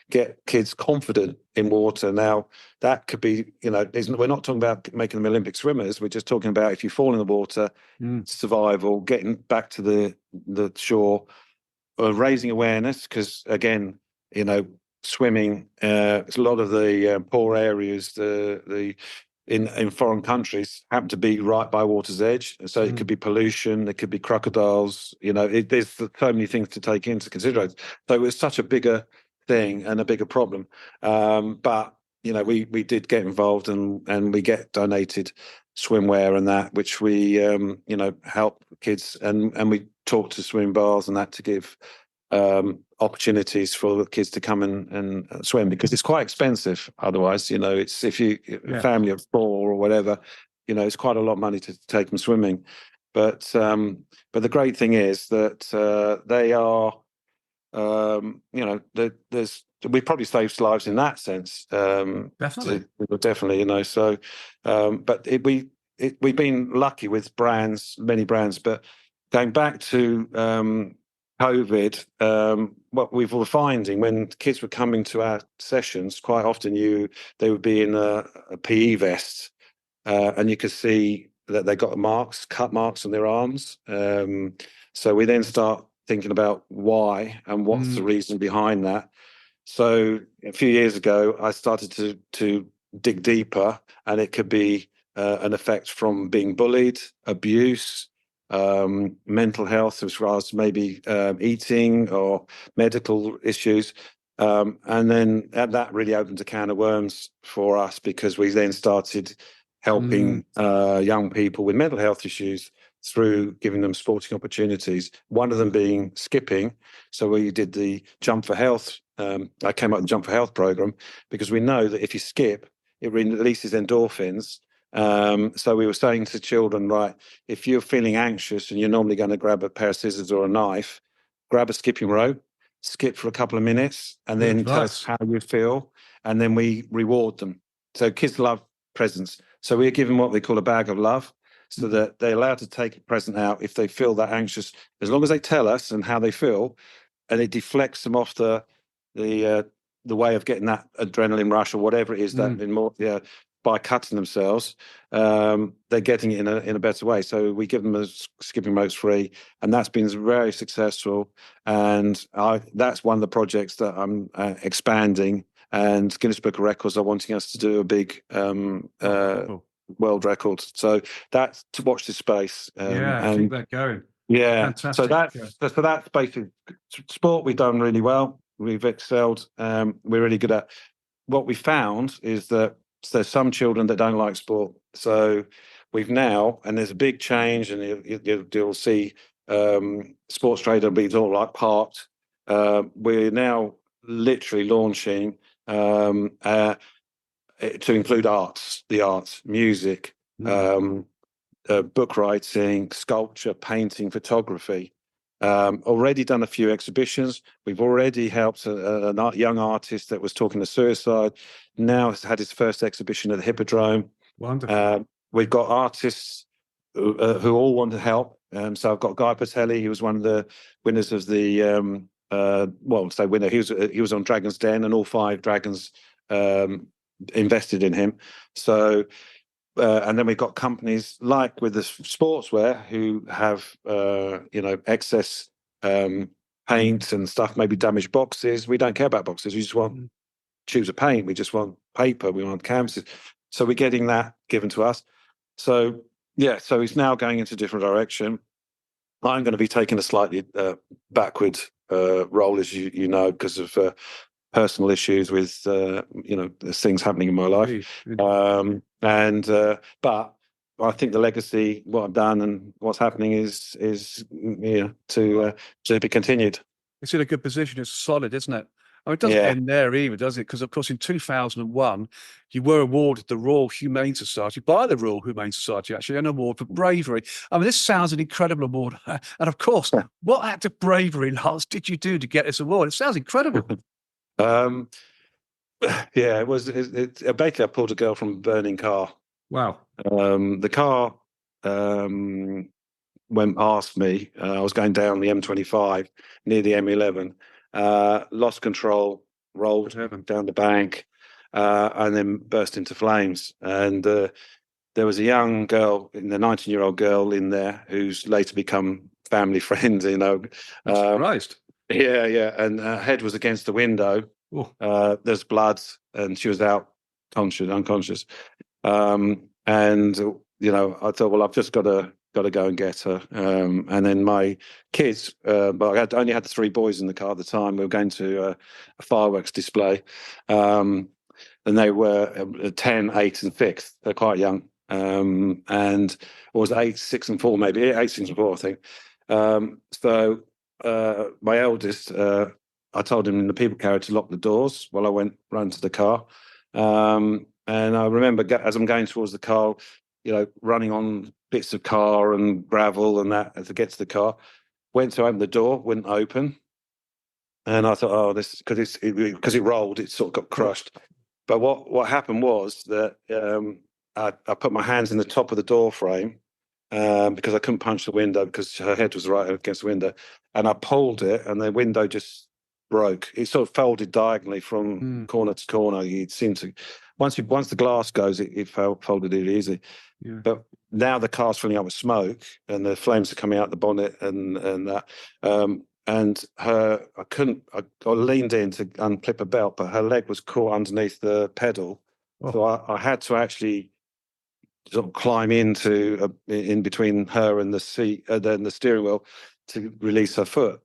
get kids confident in water. Now, that could be, we're not talking about making them Olympic swimmers. We're just talking about if you fall in the water, survival, getting back to the shore, raising awareness. Because again, swimming, it's a lot of the poor areas, in foreign countries happen to be right by water's edge. So it could be pollution, it could be crocodiles, there's so many things to take into consideration. So it's such a bigger thing and a bigger problem. But we did get involved and we get donated swimwear and that, which we help kids, and we talk to swim bars and that to give opportunities for the kids to come and swim, because it's quite expensive otherwise. It's if you a family of four or whatever, it's quite a lot of money to take them swimming. But the great thing is that they are we probably saved lives in that sense. Definitely. So but we've been lucky with many brands. But going back to COVID, what we were finding when kids were coming to our sessions, quite often they would be in a PE vest, and you could see that they got cut marks on their arms. So we then start thinking about why and what's the reason behind that. So a few years ago, I started to dig deeper, and it could be an effect from being bullied, abuse, mental health as far as maybe eating or medical issues. And then that really opened a can of worms for us, because we then started helping young people with mental health issues through giving them sporting opportunities, one of them being skipping. So we did the Jump for Health. I came up with the Jump for Health program, because we know that if you skip, it releases endorphins, So we were saying to children, right, if you're feeling anxious and you're normally going to grab a pair of scissors or a knife, grab a skipping rope, skip for a couple of minutes, and Good then tell us advice. how you feel, and then we reward them. So kids love presents. So we give them what we call a bag of love, so that they're allowed to take a present out if they feel that anxious, as long as they tell us and how they feel, and it deflects them off the way of getting that adrenaline rush or whatever it is that in more by cutting themselves, they're getting it in a better way. So we give them a skipping ropes free, and that's been very successful. And that's one of the projects that I'm expanding. And Guinness Book of Records are wanting us to do a big world record. So that's to watch this space. Yeah, and keep that going. yeah, so Fantastic. that's basically sport. We've done really well. We've excelled. We're really good at. What we found is that there's some children that don't like sport. So we've now, and there's a big change, and you'll see sports trade will be all like parked. We're now literally launching to include the arts, music, book writing, sculpture, painting, photography. Already done a few exhibitions. We've already helped a young artist that was talking to suicide. Now has had his first exhibition at the Hippodrome. Wonderful. We've got artists who all want to help. So I've got Guy Patelli. He was one of the winners of the winner. He was on Dragon's Den, and all 5 dragons invested in him. So. And then we've got companies like with the sportswear who have, excess paint and stuff, maybe damaged boxes. We don't care about boxes. We just want tubes of paint. We just want paper. We want canvases. So we're getting that given to us. So, so it's now going into a different direction. I'm going to be taking a slightly backward role, as you know, because of personal issues with there's things happening in my life, but I think the legacy, what I've done and what's happening is to be continued. It's in a good position. It's solid, isn't it? I mean, it doesn't end there either, does it? Because, of course, in 2001, you were awarded the Royal Humane Society, by the Royal Humane Society, actually, an award for bravery. I mean, this sounds an incredible award. And, of course, what act of bravery, Lars, did you do to get this award? It sounds incredible. It was. Basically, I pulled a girl from a burning car. Wow. The car went past me. I was going down the M25 near the M11. Lost control, rolled down the bank, and then burst into flames. And there was a young girl, the 19-year-old girl in there, who's later become family friends. I'm surprised. Yeah. And her head was against the window. There's blood, and she was unconscious. And I thought, well, I've just got to go and get her. And then my kids, but I only had the 3 boys in the car at the time. We were going to a fireworks display, and they were 10, 8, and 6. They're quite young, and it was 8, 6, and 4, maybe 8, 6, and 4, I think. So my eldest. I told him in the people carrier to lock the doors while I ran to the car. And I remember as I'm going towards the car, running on bits of car and gravel and that to get to the car. Went to open the door, wouldn't open. And I thought, this because it rolled, it sort of got crushed. But what happened was that I put my hands in the top of the door frame because I couldn't punch the window because her head was right against the window. And I pulled it, and the window just broke. It sort of folded diagonally from corner to corner. It seemed to once the glass goes, it folded really easy. Yeah. But now the car's filling up with smoke, and the flames are coming out the bonnet, and that. And I leaned in to unclip a belt, but her leg was caught underneath the pedal, so I had to actually sort of climb in between her and the seat, then the steering wheel, to release her foot.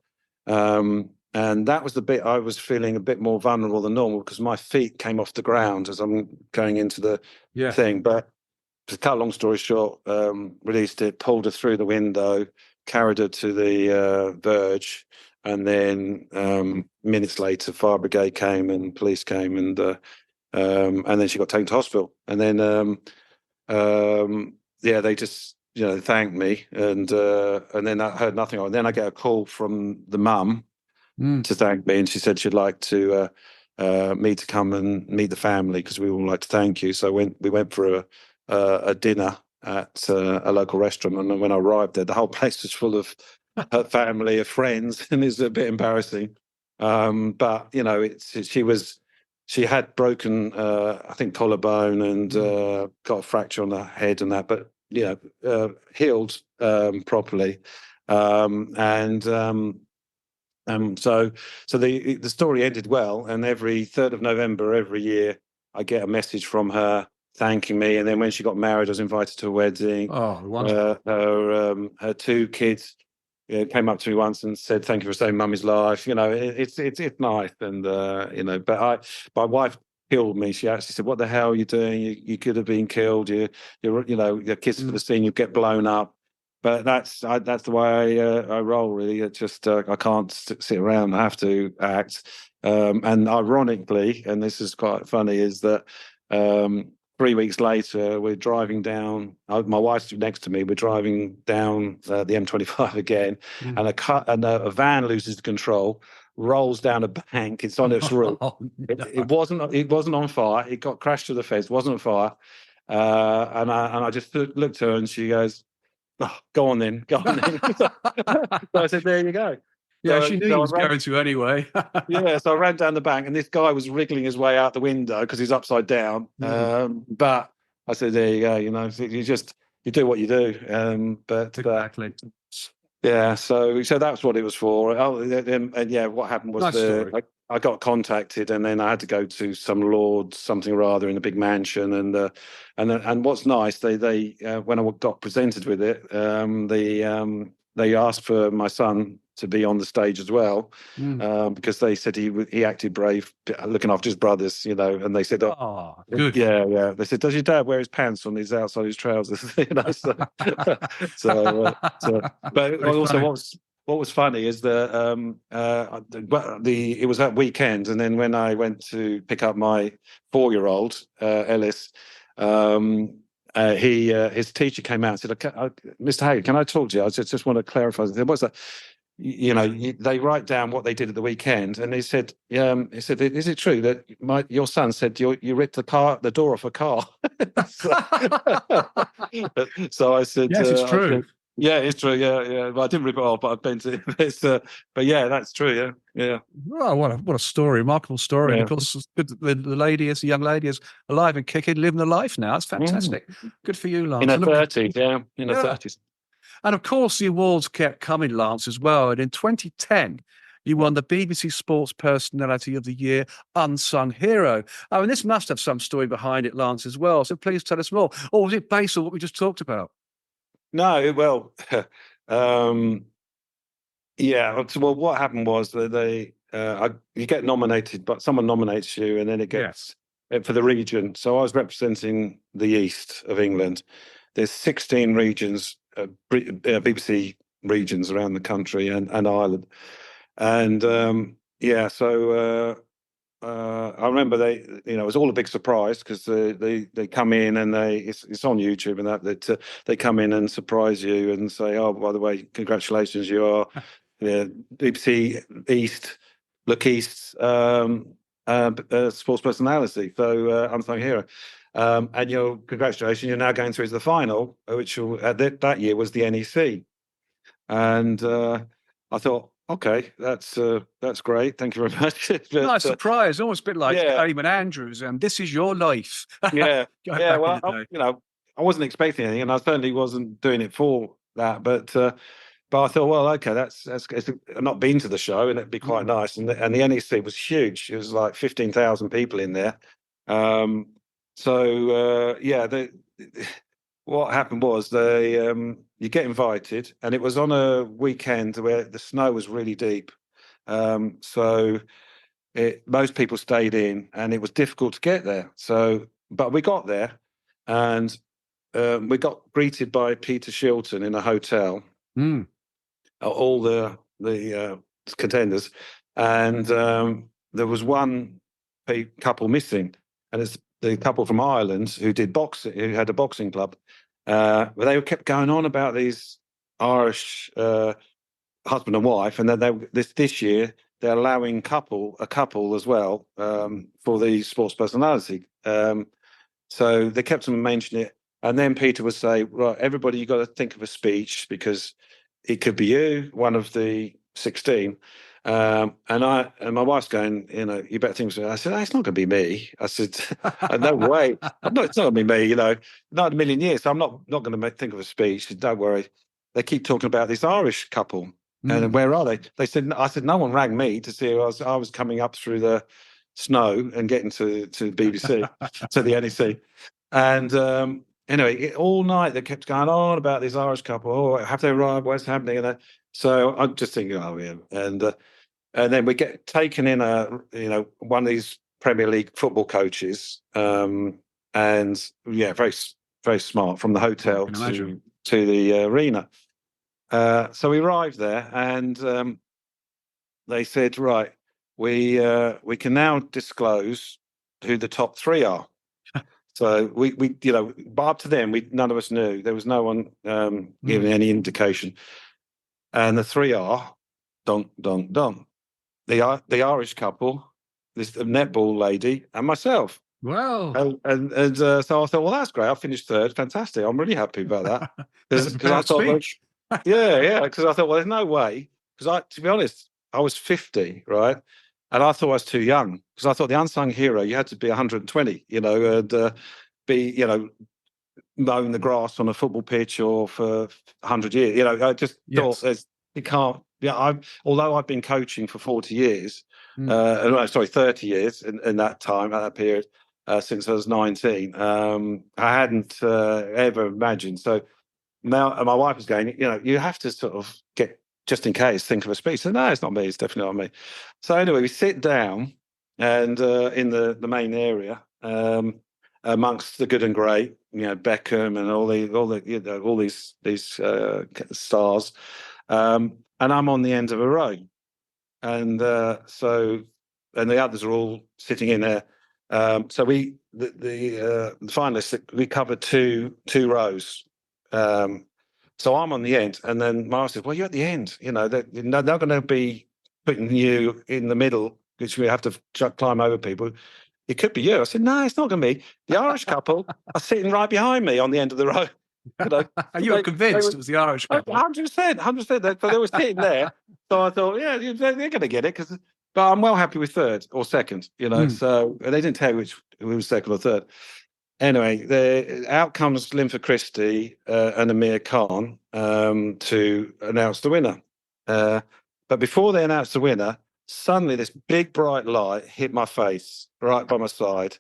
And that was the bit I was feeling a bit more vulnerable than normal, because my feet came off the ground as I'm going into the thing. But to cut a long story short, released it, pulled her through the window, carried her to the verge, and then minutes later, fire brigade came and police came, and then she got taken to hospital. And then they just thanked me, and then I heard nothing. And then I get a call from the mum to thank me, and she said she'd like to me to come and meet the family because we would like to thank you. So we went for a dinner at a local restaurant, and when I arrived there, the whole place was full of her family, of friends, and it's a bit embarrassing. But she had broken, I think, collarbone and got a fracture on her head and that, but healed properly. So the story ended well, and every 3rd of November every year I get a message from her thanking me. And then when she got married, I was invited to a wedding. Oh, wonderful. Her 2 kids came up to me once and said, "Thank you for saving Mummy's life." It's nice, and but my wife killed me. She actually said, "What the hell are you doing? You could have been killed. Your kids for the scene, you get blown up." But that's the way I roll. Really, it's just I can't sit around. I have to act. And ironically, and this is quite funny, is that 3 weeks later, we're driving down. My wife's next to me. We're driving down the M25 again, and a van loses control, rolls down a bank. It's on its roof. Oh, no. It wasn't on fire. It got crashed to the fence. Wasn't on fire. And I just looked at her, and she goes, "Oh, go on then." So I said, "There you go." Yeah, So, she knew so he I was ran, going to anyway. yeah, so I ran down the bank, and this guy was wriggling his way out the window because he's upside down. But I said, "There you go. You do what you do." But Exactly. yeah, so that's what it was for. And yeah, what happened was Nice story. I got contacted, and then I had to go to some lord something or other in a big mansion, and what's nice, they when I got presented with it, they asked for my son to be on the stage as well, because they said he acted brave, looking after his brothers, and they said, "Oh, Oh, good. yeah." They said, "Does your dad wear his pants on his outside his trousers?" So, so but Very also funny. what was funny is that it was that weekend, and then when I went to pick up my 4-year-old Ellis, his teacher came out and said, "Okay, Mr. Haggith, can I talk to you?" I just want to clarify. I said, "What's that?" They write down what they did at the weekend, and he said, "Is it true that your son said you ripped the door off a car?" So I said, Yes, it's true. "Yeah, it's true. Yeah. Well, I didn't rip it off, but I've been to it." But yeah, that's true. Yeah, Oh, what a story, remarkable story. And yeah, of course, it's good that the young lady is alive and kicking, living the life now. It's yeah. fantastic. Good for you, In Lance. her And look, 30s, yeah, in her yeah. 30s. And of course, the awards kept coming, Lance, as well. And in 2010, you won the BBC Sports Personality of the Year Unsung Hero. I mean, this must have some story behind it, Lance, as well. So please tell us more. Or was it based on what we just talked about? No, well, um, yeah. Well, what happened was that you get nominated, but someone nominates you, and then it Yes. gets for the region. So I was representing the east of England. There's 16 regions, BBC regions around the country and Ireland, and yeah. So I remember it was all a big surprise because they come in and it's on YouTube and that they come in and surprise you and say, "Oh, by the way, congratulations, you are BBC East, Look East sports personality, so unsung hero." And congratulations, you're now going through to the final, which that year was the NEC, and I thought, okay, that's great, thank you very much. Nice But surprise. Almost a bit like yeah, Eamon Andrews and This Is Your Life. yeah, Going yeah. back in Well, the day. I wasn't expecting anything, and I certainly wasn't doing it for that. But I thought, well, okay, I've not been to the show, and it'd be quite Mm. nice. And the NEC was huge. It was like 15,000 people in there. Um, yeah, what happened was you get invited, and it was on a weekend where the snow was really deep. So most people stayed in, and it was difficult to get there. So, but we got there, and we got greeted by Peter Shilton in a hotel. Mm. All the contenders, and there was one couple missing, and it's the couple from Ireland who did boxing, who had a boxing club, but they kept going on about these Irish husband and wife, and then this year they're allowing a couple as well for the sports personality. So they kept on mentioning it, and then Peter would say, "Right, everybody, you got to think of a speech because it could be you, one of the 16." And my wife's going, you better think so. I said, it's not going to be me. I said, no way. It's not going to be me, not in a million years. So I'm not going to think of a speech. Said, don't worry. They keep talking about this Irish couple. And where are they? They said, I said, no one rang me to see who I was coming up through the snow and getting to BBC, to the NEC. And anyway, all night they kept going on about this Irish couple. Oh, have they arrived? What's happening? And so I'm just thinking, oh yeah. And then we get taken in one of these Premier League football coaches, and yeah, very very smart, from the hotel to the arena. So we arrived there, and they said, right, we can now disclose who the top three are. So we but up to then, none of us knew. There was no one giving any indication. And the three are the Irish couple, this netball lady, and myself. Wow. And so I thought, well, that's great. I finished third. Fantastic. I'm really happy about that. Because I thought, because I thought, well, there's no way. Because to be honest, I was 50, right? And I thought I was too young, because I thought the unsung hero, you had to be 120, and be, mowing the grass on a football pitch or for 100 years. I just thought you can't. Yeah, although I've been coaching for 40 years, 30 years in that time, at that period, since I was 19, I hadn't ever imagined. So now my wife is going, you have to sort of get, just in case, think of a speech. So no, it's not me. It's definitely not me. So anyway, we sit down and in the main area, amongst the good and great, Beckham and all these stars, and I'm on the end of a row, and the others are all sitting in there. So the finalists, we covered two rows. So I'm on the end, and then Mark says, "Well, you're at the end. They're not going to be putting you in the middle, which we have to climb over people. It could be you." I said, "No, it's not going to be. The Irish couple are sitting right behind me on the end of the row." You were convinced it was the Irish couple? 100%, 100%. They were sitting there. So I thought, yeah, they're going to get it. But I'm well happy with third or second, So they didn't tell who was second or third. Anyway, out comes Linford Christie and Amir Khan to announce the winner. But before they announced the winner, suddenly this big bright light hit my face right by my side.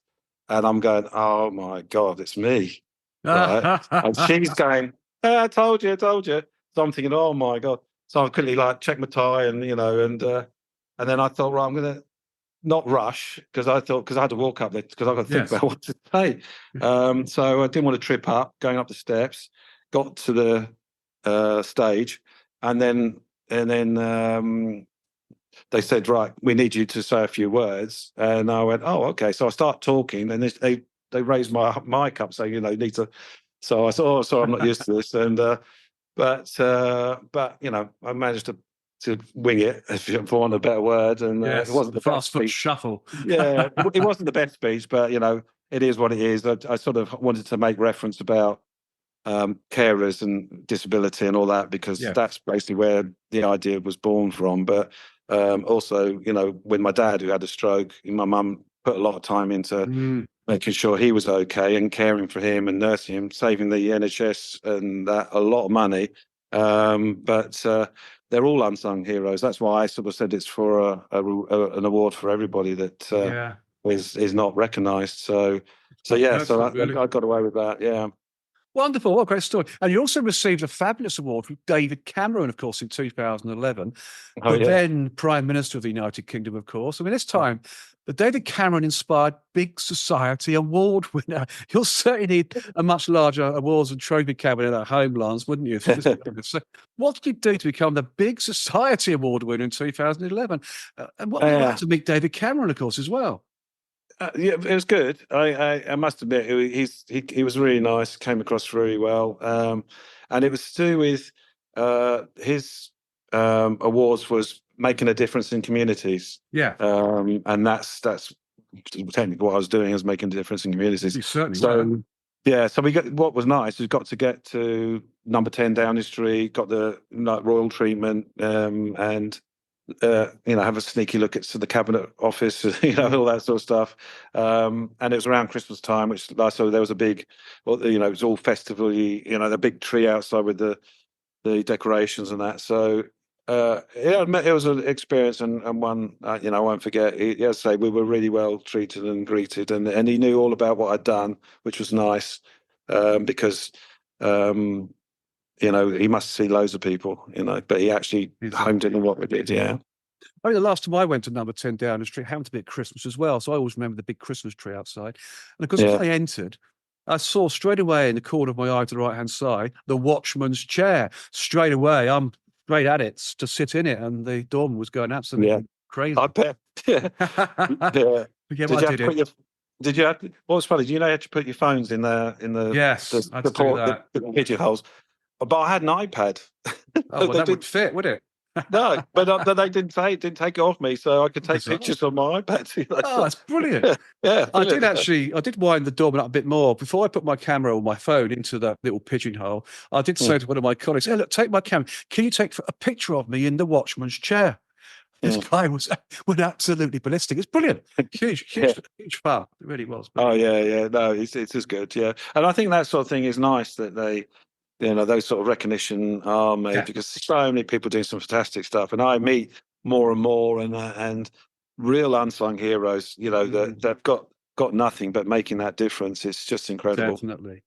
And I'm going, oh my God, it's me. Right. And she's going, I told you. So I'm thinking, oh my God. So I quickly check my tie and then I thought, right, I'm going to not rush, because I had to walk up there because I've got to think about what to say. So I didn't want to trip up going up the steps, got to the stage, and then they said, right, we need you to say a few words. And I went, oh, okay. So I start talking, and they raised my mic up saying, need to. So I said, oh, sorry, I'm not used to this. And but I managed to wing it, for want of a better word. And it wasn't the fast foot shuffle. Yeah, it wasn't the best speech, but it is what it is. I sort of wanted to make reference about carers and disability and all that, because that's basically where the idea was born from. But also, with my dad, who had a stroke, my mum put a lot of time into making sure he was okay and caring for him and nursing him, saving the NHS and that a lot of money. But they're all unsung heroes. That's why I sort of said it's for an award for everybody that is not recognised. So I got away with that. Yeah. Wonderful. What a great story. And you also received a fabulous award from David Cameron, of course, in 2011, then Prime Minister of the United Kingdom, of course. I mean, this time, the David Cameron inspired Big Society Award winner. You'll certainly need a much larger awards and trophy cabinet at home, Lance, wouldn't you? So what did you do to become the Big Society Award winner in 2011? And what was it like to meet David Cameron, of course, as well? Yeah, it was good. I must admit, he was really nice. Came across really well. And it was to do with his awards was making a difference in communities. Yeah, And that's technically what I was doing, is making a difference in communities. you certainly were. So yeah, so we got, what was nice, we got to get to number 10 Downing Street, got the royal treatment, and have a sneaky look at the cabinet office, all that sort of stuff. And it was around Christmas time, so there was a big, well, it was all festivally, the big tree outside with the decorations and that. So yeah, it was an experience, and one I won't forget. As I say, we were really well treated and greeted, and he knew all about what I'd done, which was nice, because. He must see loads of people, but he actually homed in on what we did. Yeah. I mean, the last time I went to number 10 Downing Street happened to be at Christmas as well. So I always remember the big Christmas tree outside. And of course, as I entered, I saw straight away in the corner of my eye to the right-hand side, the watchman's chair. Straight away, I'm straight at it to sit in it. And the doorman was going absolutely crazy. I bet. Yeah. Yeah, but I did it. Did you have to, what was funny? Do you know how to put your phones in the Yes, I had to do that. the pigeonholes? But I had an iPad. Oh, well, that would fit, would it? No, but they didn't take it off me, so I could take pictures on my iPad. Oh, that's brilliant. Yeah, brilliant. I did wind the doorman up a bit more. Before I put my camera or my phone into that little pigeonhole, I did say to one of my colleagues, hey, look, take my camera. Can you take a picture of me in the watchman's chair? This guy went absolutely ballistic. It's brilliant. Huge fun. It really was. Brilliant. Oh, yeah. No, it's as good, yeah. And I think that sort of thing is nice, that they, those sort of recognition are made, because so many people doing some fantastic stuff. And I meet more and more, and real unsung heroes, that they've got nothing but making that difference. It's just incredible. Definitely.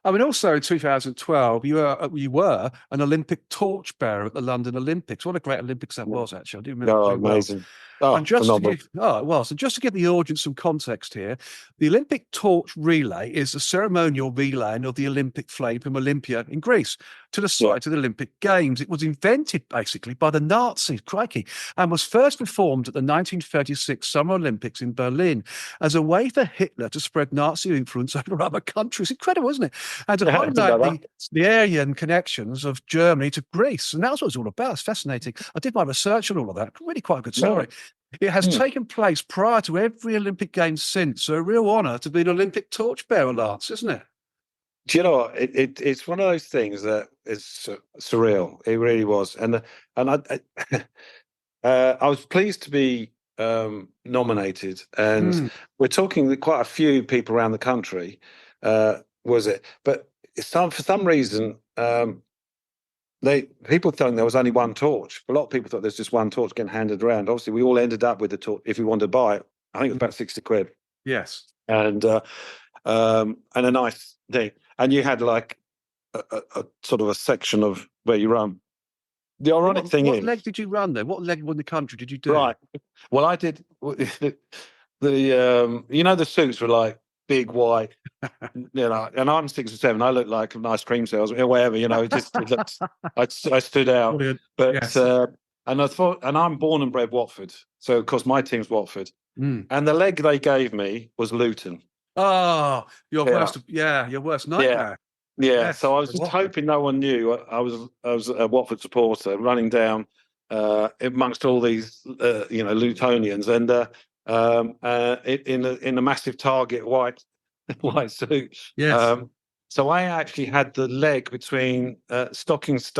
I mean, also in 2012, you were an Olympic torchbearer at the London Olympics. What a great Olympics that was, actually. I do remember. Oh, amazing. Well. And just to give the audience some context here, the Olympic torch relay is the ceremonial relaying of the Olympic flame from Olympia in Greece to the site of the Olympic Games. It was invented basically by the Nazis, crikey, and was first performed at the 1936 Summer Olympics in Berlin as a way for Hitler to spread Nazi influence over other countries. Incredible, isn't it? And to highlight the Aryan connections of Germany to Greece. And that's what it's all about. It's fascinating. I did my research on all of that. Really quite a good story. It has taken place prior to every Olympic Games since. So a real honour to be an Olympic torchbearer, Lance, isn't it? Do you know what? It's one of those things that is surreal. It really was. And I was pleased to be nominated. And we're talking quite a few people around the country, was it? But for some reason, people thought there was only one torch. A lot of people thought there's just one torch getting handed around. Obviously, we all ended up with the torch. If we wanted to buy it, I think it was about 60 quid. Yes. And a nice thing. And you had like a sort of a section of where you run. The ironic thing is, what leg did you run then? What leg in the country did you do? Right. Well, I did the suits were like big white, and I'm 6 or 7. I look like an ice cream salesman or whatever, I stood out. Brilliant. But yes. And I thought, and I'm born and bred Watford, so of course my team's Watford, and the leg they gave me was Luton. Oh, your worst nightmare. Yeah. Yes, so I was just hoping no one knew I was a Watford supporter running down amongst all these Lutonians, and in a massive Target white suit. Yes. So I actually had the leg between Stockwood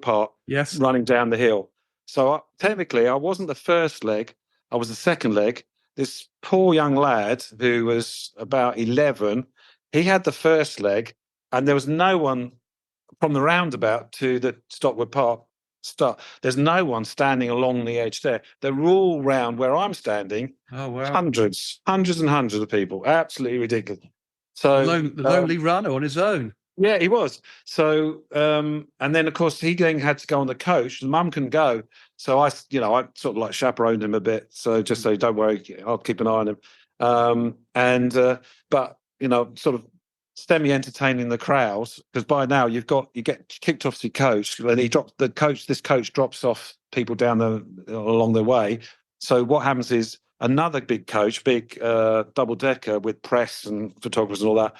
Park. Yes. Running down the hill. So technically, I wasn't the first leg. I was the second leg. This poor young lad who was about 11, he had the first leg, and there was no one from the roundabout to the Stockwood Park start. There's no one standing along the edge there. They're all round where I'm standing. Oh, wow. Hundreds and hundreds of people. Absolutely ridiculous. So the lonely runner on his own. Yeah, he was. So, and then of course he then had to go on the coach. The mum couldn't go, so I sort of like chaperoned him a bit. So just say, don't worry, I'll keep an eye on him. But sort of semi-entertaining the crowds, because by now you get kicked off the coach, and this coach drops off people along the way. So what happens is another big coach, big double decker with press and photographers and all that,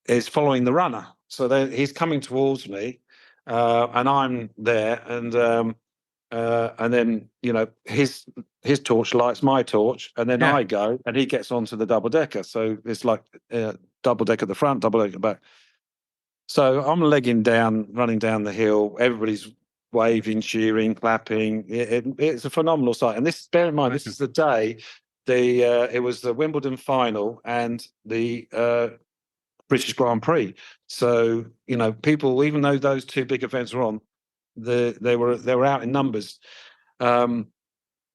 is following the runner. So he's coming towards me, and I'm there, and then his torch lights my torch, and then Yeah. I go, and he gets onto the double decker. So it's like double decker at the front, double decker back. So I'm legging down, running down the hill. Everybody's waving, cheering, clapping. It's a phenomenal sight. And this, bear in mind, this is the day it was the Wimbledon final and the British Grand Prix. So people, even though those two big events were on, they were out in numbers. As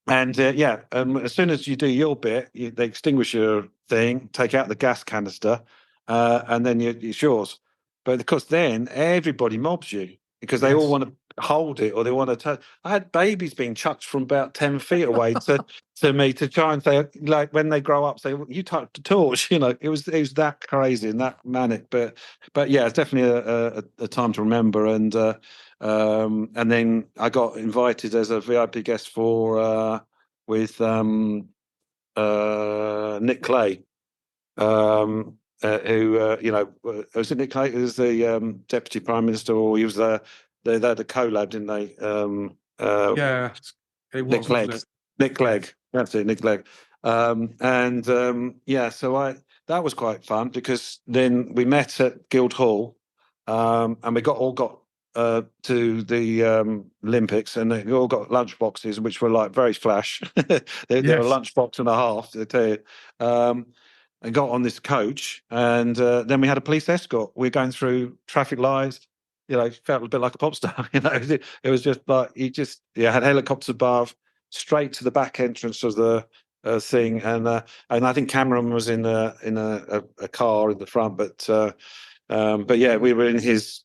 soon as you do your bit, they extinguish your thing, take out the gas canister, and then it's yours. But of course, then everybody mobs you because they all want to hold it or they want to touch. I had babies being chucked from about 10 feet away to me to try and say, like, when they grow up, say, well, you touched the torch. It was that crazy and that manic. But yeah, it's definitely a time to remember. And then I got invited as a VIP guest with Nick Clay, was it Nick Clay? He was the deputy prime minister, or he was they had a collab, didn't they? It was Nick Clegg. Nick Clegg. That's it, Nick Clegg. So that was quite fun because then we met at Guildhall, and we all got to the Olympics, and they all got lunch boxes, which were like very flash. They were a lunch box and a half, I tell you. And got on this coach, and then we had a police escort. We were going through traffic lights. Felt a bit like a pop star. It was just like had helicopters above, straight to the back entrance of the thing, and I think Cameron was in a car in the front, but yeah, we were in his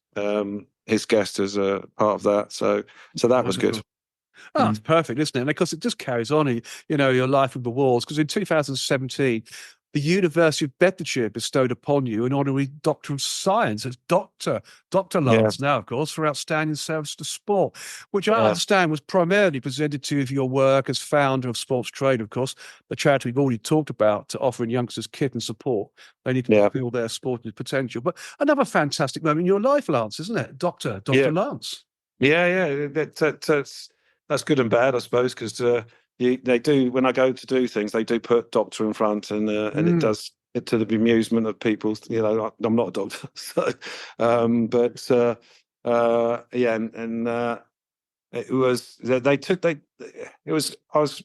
guest as a part of that, so that was good. Oh, it's perfect, isn't it? And of course, it just carries on, your life with the walls. Because in 2017, the University of Bedfordshire bestowed upon you an honorary Doctor of Science as Dr. Lance now, of course, for outstanding service to sport, which I understand was primarily presented to you for your work as founder of Sports Trade, of course, the charity we've already talked about, to offering youngsters kit and support. They need to fulfill their sporting potential. But another fantastic moment in your life, Lance, isn't it? Dr. Lance. Yeah. That's good and bad, I suppose, because they do, when I go to do things, they do put doctor in front, and it does it to the bemusement of people. I'm not a doctor, so it was I was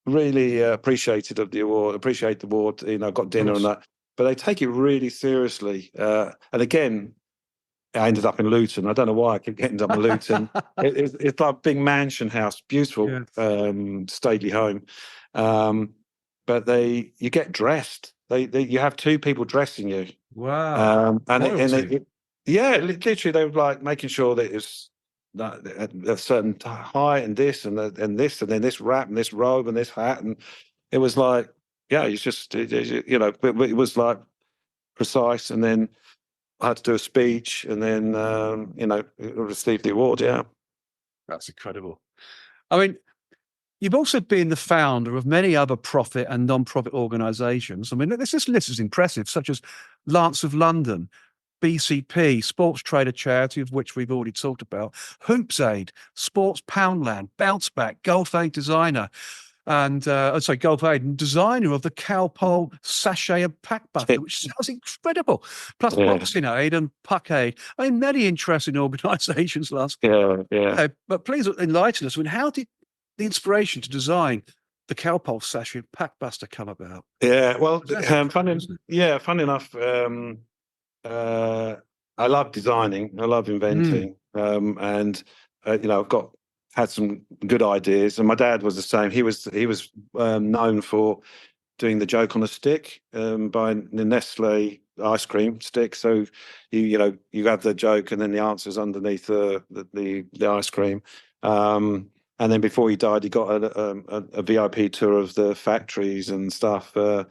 really appreciated of the award, appreciate the award. I got dinner and that, but they take it really seriously. And again, I ended up in Luton. I don't know why I keep getting up in Luton. It's like a big mansion house, beautiful, stately home. But you get dressed. You have two people dressing you. Wow. Literally, they were like making sure that it's that at a certain height, and this and this, and then this wrap and this robe and this hat, and it was like, it's just it was like precise, and then I had to do a speech, and then received the award. Yeah, that's incredible. I mean, you've also been the founder of many other profit and non-profit organisations. I mean, this list is impressive, such as Lance of London, BCP, Sports Trader Charity, of which we've already talked about, Hoops Aid, Sports Poundland, Bounce Back, Golf Aid Designer, and Golf Aid, designer of the Cowpole Sachet and Pack Bucket, which sounds incredible. Plus Boxing Aid and Puck Aid. I mean, many interesting organisations, Lance. Yeah. But please enlighten us. I mean, how did the inspiration to design the Cowpole Sachet and Pack Buster come about? Yeah, well, funny enough, I love designing. I love inventing, and I've had some good ideas. And my dad was the same. He was known for doing the joke on a stick, by the Nestle ice cream stick. So you have the joke, and then the answers underneath the ice cream. And then before he died, he got a VIP tour of the factories and stuff. I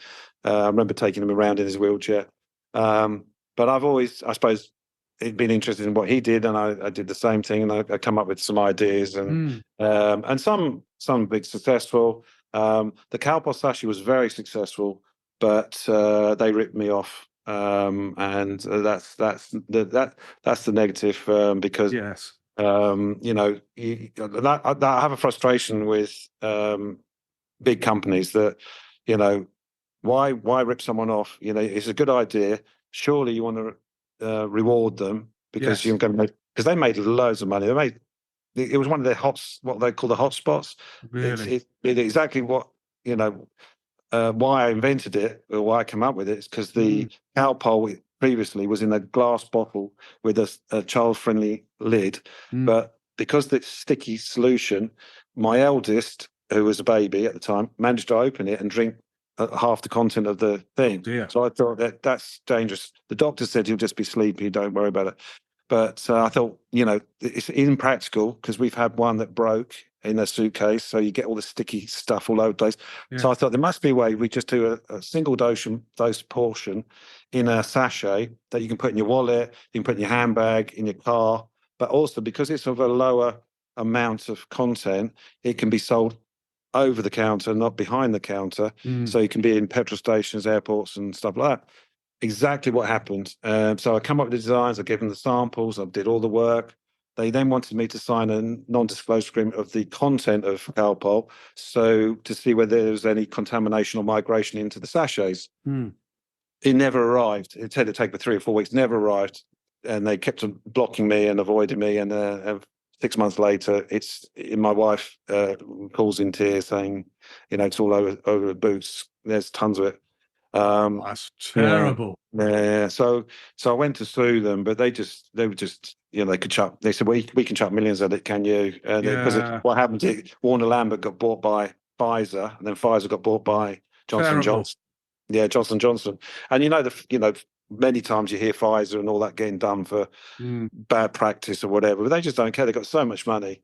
remember taking him around in his wheelchair. But I've always, I suppose, been interested in what he did, and I did the same thing, and I come up with some ideas, and some big successful, The Cowpot sachet was very successful, but they ripped me off, and that's the negative, because Yes. you know, I have a frustration with big companies that, you know, why rip someone off? You know, it's a good idea. Surely you want to reward them because Yes. you're going to make, because they made loads of money. They made, it was one of their what they call the hot spots. Really. It exactly what, you know, why I invented it, or why I came up with it, is because Mm. the Calpol previously was in a glass bottle with a child-friendly lid, Mm. but because the sticky solution, my eldest, who was a baby at the time, managed to open it and drink half the content of the Oh thing. dear. So I thought that's dangerous. The doctor said he'll just be sleepy. Don't worry about it. But I thought, you know, it's impractical because we've had one that broke in a suitcase, so you get all the sticky stuff all over the place. Yeah. So I thought there must be a way we just do a single dose portion in a sachet that you can put in your wallet, you can put in your handbag, in your car, but also because it's of a lower amount of content, it can be sold over the counter, not behind the counter. Mm. So you can be in petrol stations, airports, and stuff like that. Exactly what happened. So I come up with the designs, I gave them the samples, I did all the work. They then wanted me to sign a non-disclosure agreement of the content of Calpol, so to see whether there was any contamination or migration into the sachets. Mm. It never arrived. It had to take me 3 or 4 weeks, never arrived. And they kept on blocking me and avoiding me. And 6 months later, my wife calls in tears saying, you know, it's all over the boots. There's tons of it. That's Yeah, terrible. yeah. So I went to sue them, but they were just, you know, they could chuck. They said, "We can chuck millions at it, can you?" And because Yeah. what happened, Warner Lambert got bought by Pfizer, and then Pfizer got bought by Johnson Terrible. Johnson. Yeah, Johnson Johnson. And many times you hear Pfizer and all that getting done for Mm. bad practice or whatever, but they just don't care. They've got so much money.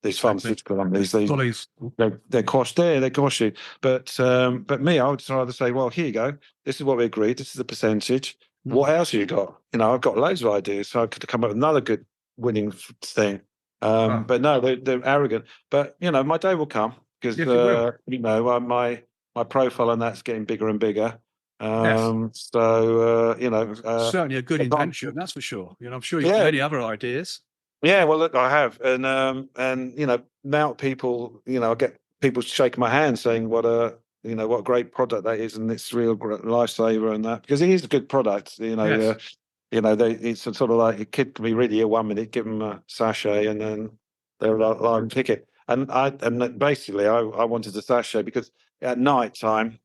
These Exactly. pharmaceutical companies, they Dolly's. they're quash there, they quash you. But me, I would rather say, well, here you go. This is what we agreed. This is the percentage. Mm. What else have you got? You know, I've got loads of ideas, so I could come up with another good winning thing. Oh, But no, they're arrogant. But you know, my day will come because yes, it will. you know, my profile on that's getting bigger and bigger. Yes. You know, Certainly a good I can't. invention, that's for sure. You know, I'm sure you've got Yeah, many other ideas. yeah, well, look, I have, and you know, now people, you know, I get people shaking my hand saying what a great product that is, and it's real lifesaver and that because it is a good product. Yes. It's a sort of like a kid can be really ill 1 minute, give them a sachet, and then they're like pick it. And basically, I wanted a sachet because at night time,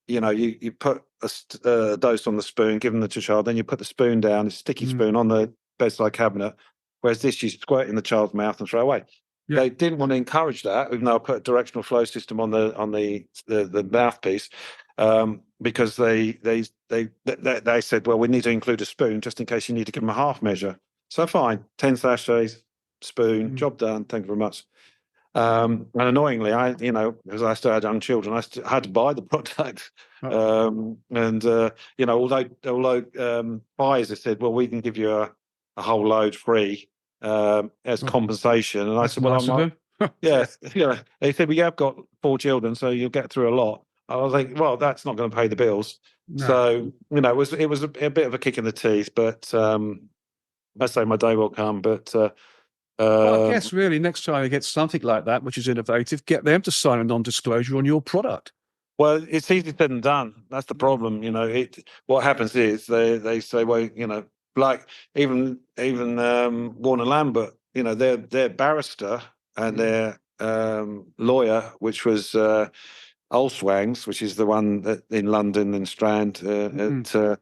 you know, you put a dose on the spoon, give them the child, then you put the spoon down, a sticky Mm. spoon on the bedside cabinet. Whereas this, you squirt in the child's mouth and throw away. Yeah. They didn't want to encourage that, even though I put a directional flow system on the mouthpiece, because they said, well, we need to include a spoon just in case you need to give them a half measure. So fine, 10 sachets, spoon, Mm. job done. Thank you very much. And annoyingly, because I still had young children, I had to buy the product. Oh, Although Pfizer said, well, we can give you a whole load free as oh, compensation, and I that's said, well, I'm nice of not. them. Yeah, yeah. They said, we have got 4 children, so you'll get through a lot. I was like, well, that's not going to pay the bills. No. So it was a bit of a kick in the teeth, but I say my day will come. But Well, I um, guess really next time you get something like that, which is innovative, get them to sign a non-disclosure on your product. Well, it's easier said than done. That's the Mm. problem. What happens is they say, well, like even Warner Lambert, their barrister and Mm. their lawyer, which was Olswangs, which is the one that in London and Strand Mm.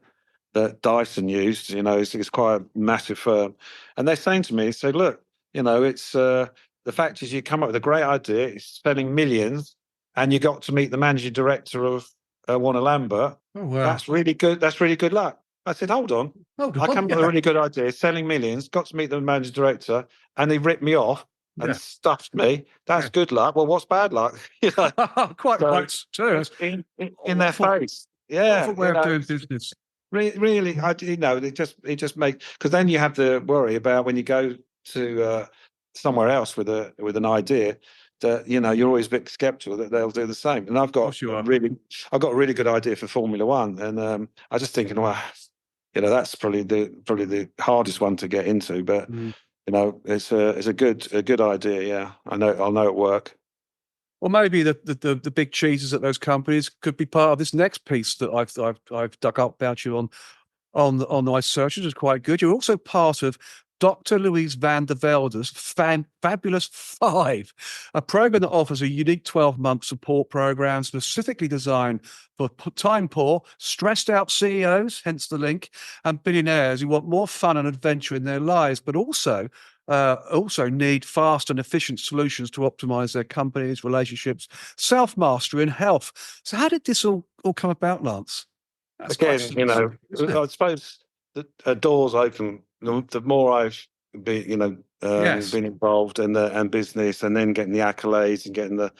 that Dyson used. It's quite a massive firm, and they're saying to me, say, look, it's the fact is you come up with a great idea, it's spending millions, and you got to meet the managing director of Warner Lambert. Oh, wow. That's really good. That's really good luck. I said, hold on. Hold I on. come up with a Yeah. really good idea, selling millions, got to meet the managing director, and they ripped me off and Yeah. stuffed me. That's Yeah. good luck. Well, what's bad luck? Quite So right, too. That's in their awful, face. Yeah, awful way of doing business. really, it just makes, because then you have to worry about when you go to somewhere else with an idea. that you're always a bit skeptical that they'll do the same. And Of course you are. I've got a really good idea for Formula One, and I just thinking, well, that's probably the hardest one to get into, but Mm. it's a good idea. Yeah, I'll know it work. Or maybe the big cheeses at those companies could be part of this next piece that I've dug up about you on my search, which is quite good. You're also part of Dr. Louise van der Velde's Fabulous Five, a program that offers a unique 12-month support program specifically designed for time-poor, stressed-out CEOs, hence the link, and billionaires who want more fun and adventure in their lives, but also need fast and efficient solutions to optimize their companies, relationships, self-mastery, and health. So how did this all come about, Lance? That's quite Again, specific, isn't it? I suppose the doors open. The more I've Yes. been involved in and business, and then getting the accolades and getting the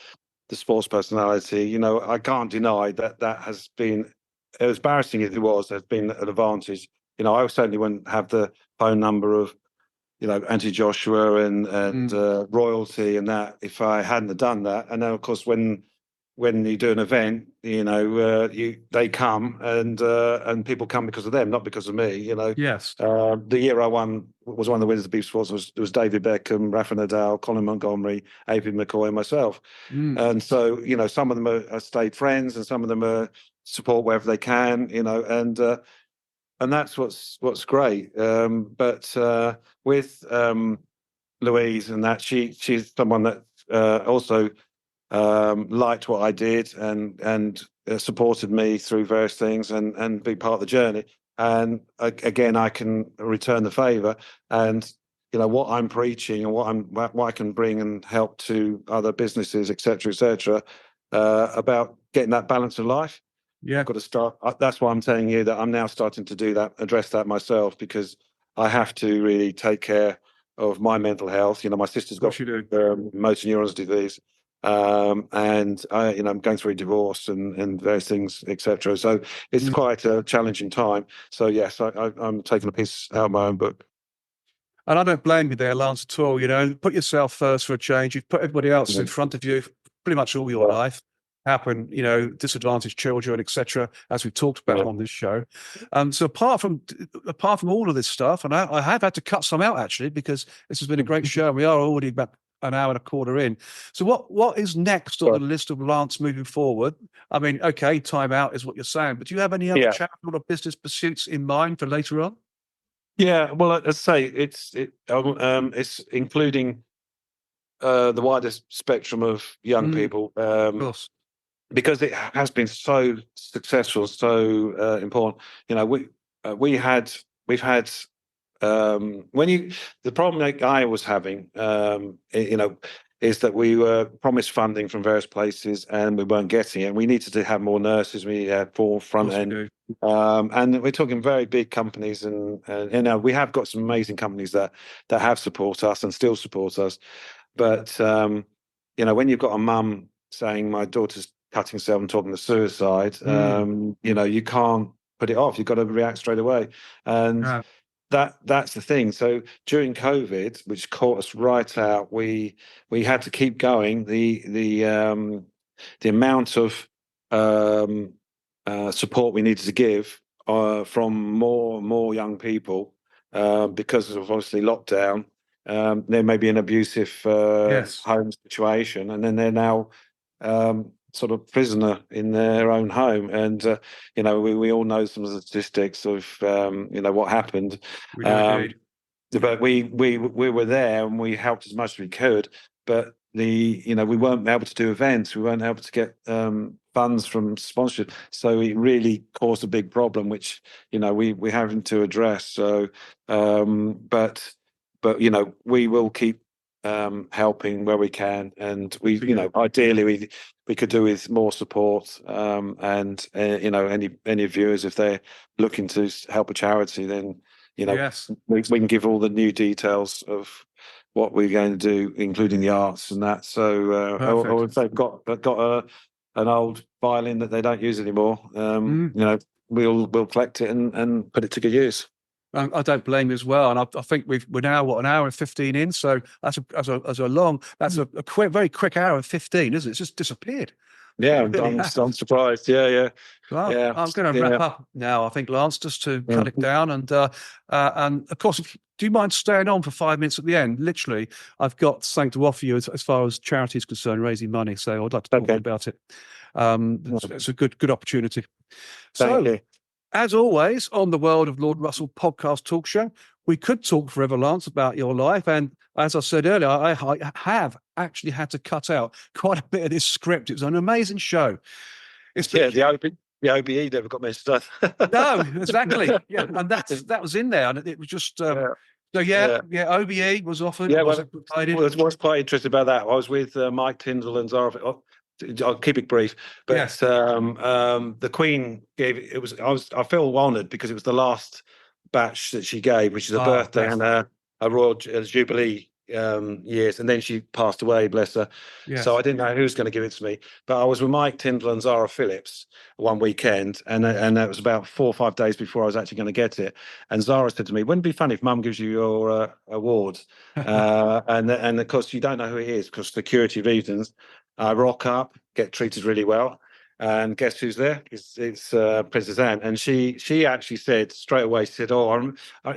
sports personality. I can't deny that has been, as embarrassing as it was, has been an advantage. I certainly wouldn't have the phone number of Anthony Joshua and royalty and that if I hadn't have done that. And then, of course, when you do an event, they come and people come because of them, not because of me. Yes. The year I won was one of the winners of Beef Sports was David Beckham, Rafa Nadal, Colin Montgomery, AP McCoy, and myself. Mm. And so some of them are stayed friends, and some of them are support wherever they can. And that's what's great. But with Louise and that, she's someone that also liked what I did and supported me through various things and be part of the journey. And again, I can return the favor, and what I'm preaching and what I can bring and help to other businesses, etc., about getting that balance of life. Yeah. I've got to start. That's why I'm telling you that I'm now starting to address that myself, because I have to really take care of my mental health. My sister's Of got course you do. motor neurons disease, and I'm going through a divorce and various things, etc. So it's Mm. quite a challenging time. So yes, I'm taking a piece out of my own book. And I don't blame you there, Lance, at all. Put yourself first for a change. You've put everybody else in Yeah. front of you pretty much all your Yeah. life. Happen, disadvantaged children, etc., as we've talked about Yeah. on this show. So apart from all of this stuff, and I have had to cut some out actually because this has been a great show. We are already about an hour and a quarter in. So what is next on the list of Lance moving forward? I mean, okay, time out is what you're saying, but do you have any other charitable or business pursuits in mind for later on? Yeah, well, as I say, it's including the widest spectrum of young people, Of course. because it has been so successful, so important. We've had the problem that I was having, is that we were promised funding from various places and we weren't getting it. We needed to have more nurses. We had more front end. And we're talking very big companies, and we have got some amazing companies that have support us and still support us. But when you've got a mum saying my daughter's cutting herself and talking to suicide, you can't put it off. You've got to react straight away, and that's the thing. So during COVID, which caught us right out, we had to keep going. The amount of support we needed to give from more young people, because of obviously lockdown. There may be an abusive home situation, and then they're now sort of prisoner in their own home. And we all know some of the statistics of what happened. We do indeed. But we were there and we helped as much as we could. But we weren't able to do events. We weren't able to get funds from sponsorship. So it really caused a big problem, which we're having to address. So, but we will keep helping where we can, and ideally we could do with more support, and any viewers, if they're looking to help a charity, then we can give all the new details of what we're going to do, including the arts and that. So or if they've got an old violin that they don't use anymore, we'll collect it and put it to good use. I don't blame you as well. And I think we're now, what, an hour and 15 in. So that's a quick, very quick hour and 15, isn't it? It's just disappeared. Yeah, It really I'm has. surprised. Yeah, Well, yeah, I'm going to yeah. wrap up now, I think, Lance, just to cut it Mm. down. And of course, do you mind staying on for 5 minutes at the end? Literally, I've got something to offer you as far as charity is concerned, raising money. So I'd like to talk to you Okay. about it. It's a good opportunity. Thank So, you. as always, on the World of Lord Russell podcast talk show, we could talk forever, Lance, about your life. And as I said earlier, I have actually had to cut out quite a bit of this script. It was an amazing show. It's been Yeah, the OBE never got mentioned. No, exactly. Yeah, and that was in there, and it was just Yeah, so yeah. OBE was offered, Yeah, was well, it provided? was quite interested about that. I was with Mike Tyndall and Zara. I'll keep it brief, Yes. but the Queen gave it. Was I feel honoured because it was the last batch that she gave, which is a Oh, birthday bless. and a royal jubilee years, and then she passed away, bless her. So Yes. I didn't know who was going to give it to me, but I was with Mike Tyndall and Zara Phillips one weekend, and that was about 4 or 5 days before I was actually going to get it. And Zara said to me, "Wouldn't it be funny if Mum gives you your awards?" And of course, you don't know who it is because security reasons. I rock up, get treated really well, and guess who's there? It's Princess Anne, and she actually said straight away. She said, "Oh,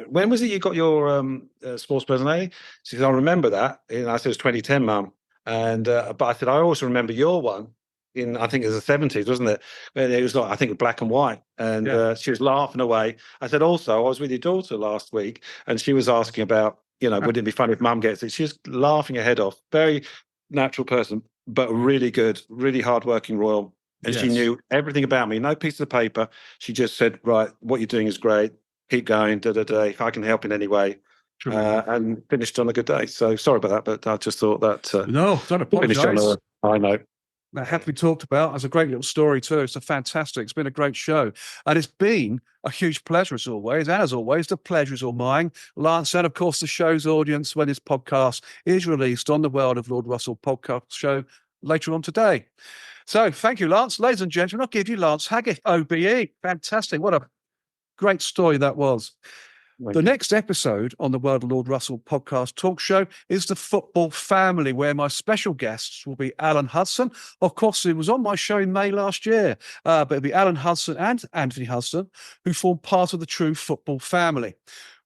when was it you got your sports personality?" She said, "I remember that." And I said, "It was 2010, Mum." And but I said, "I also remember your one." In I think it was the 70s, wasn't it? And it was like I think black and white, and Yeah. she was laughing away. I said, "Also, I was with your daughter last week, and she was asking about, would it be funny if Mum gets it?" She was laughing her head off. Very natural person, but really good, really hardworking royal. And she Yes. knew everything about me. No piece of paper. She just said, "Right, what you're doing is great. Keep going. Da da da. If I can help in any way." Tremendous. And finished on a good day. So sorry about that, but I just thought that No, don't finished on apologise. a high note. That had to be talked about. It's a great little story too. It's a fantastic. It's been a great show, and it's been a huge pleasure as always. And as always, the pleasure is all mine, Lance, and of course the show's audience when this podcast is released on the World of Lord Russell podcast show later on today. So thank you, Lance. Ladies and gentlemen, I'll give you Lance Haggith, OBE. Fantastic. What a great story that was. The next episode on the World of Lord Russell podcast talk show is the football family, where my special guests will be Alan Hudson. Of course, he was on my show in May last year, but it'll be Alan Hudson and Anthony Hudson, who form part of the true football family,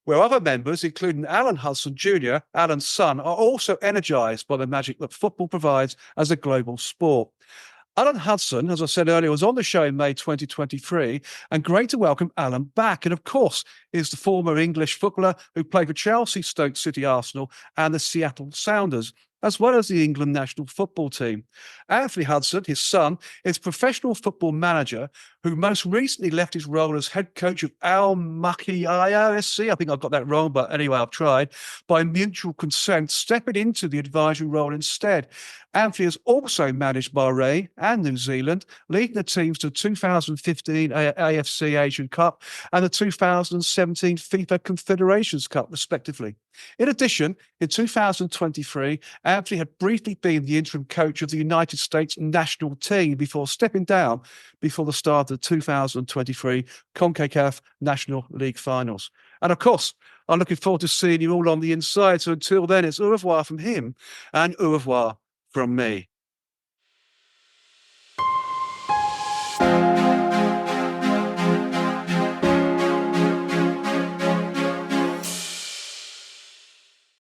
where other members, including Alan Hudson Jr., Alan's son, are also energised by the magic that football provides as a global sport. Alan Hudson, as I said earlier, was on the show in May 2023, and great to welcome Alan back. And of course, is the former English footballer who played for Chelsea, Stoke City, Arsenal, and the Seattle Sounders, as well as the England national football team. Anthony Hudson, his son, is professional football manager who most recently left his role as head coach of Al Mucky IRSC. I think I've got that wrong, but anyway, I've tried. By mutual consent, stepping into the advisory role instead. Anthony has also managed Bahrain and New Zealand, leading the teams to the 2015 AFC Asian Cup and the 2017 FIFA Confederations Cup, respectively. In addition, in 2023, Anthony had briefly been the interim coach of the United States national team before stepping down before the start of the 2023 CONCACAF National League finals. And of course, I'm looking forward to seeing you all on the inside. So until then, it's au revoir from him and au revoir from me.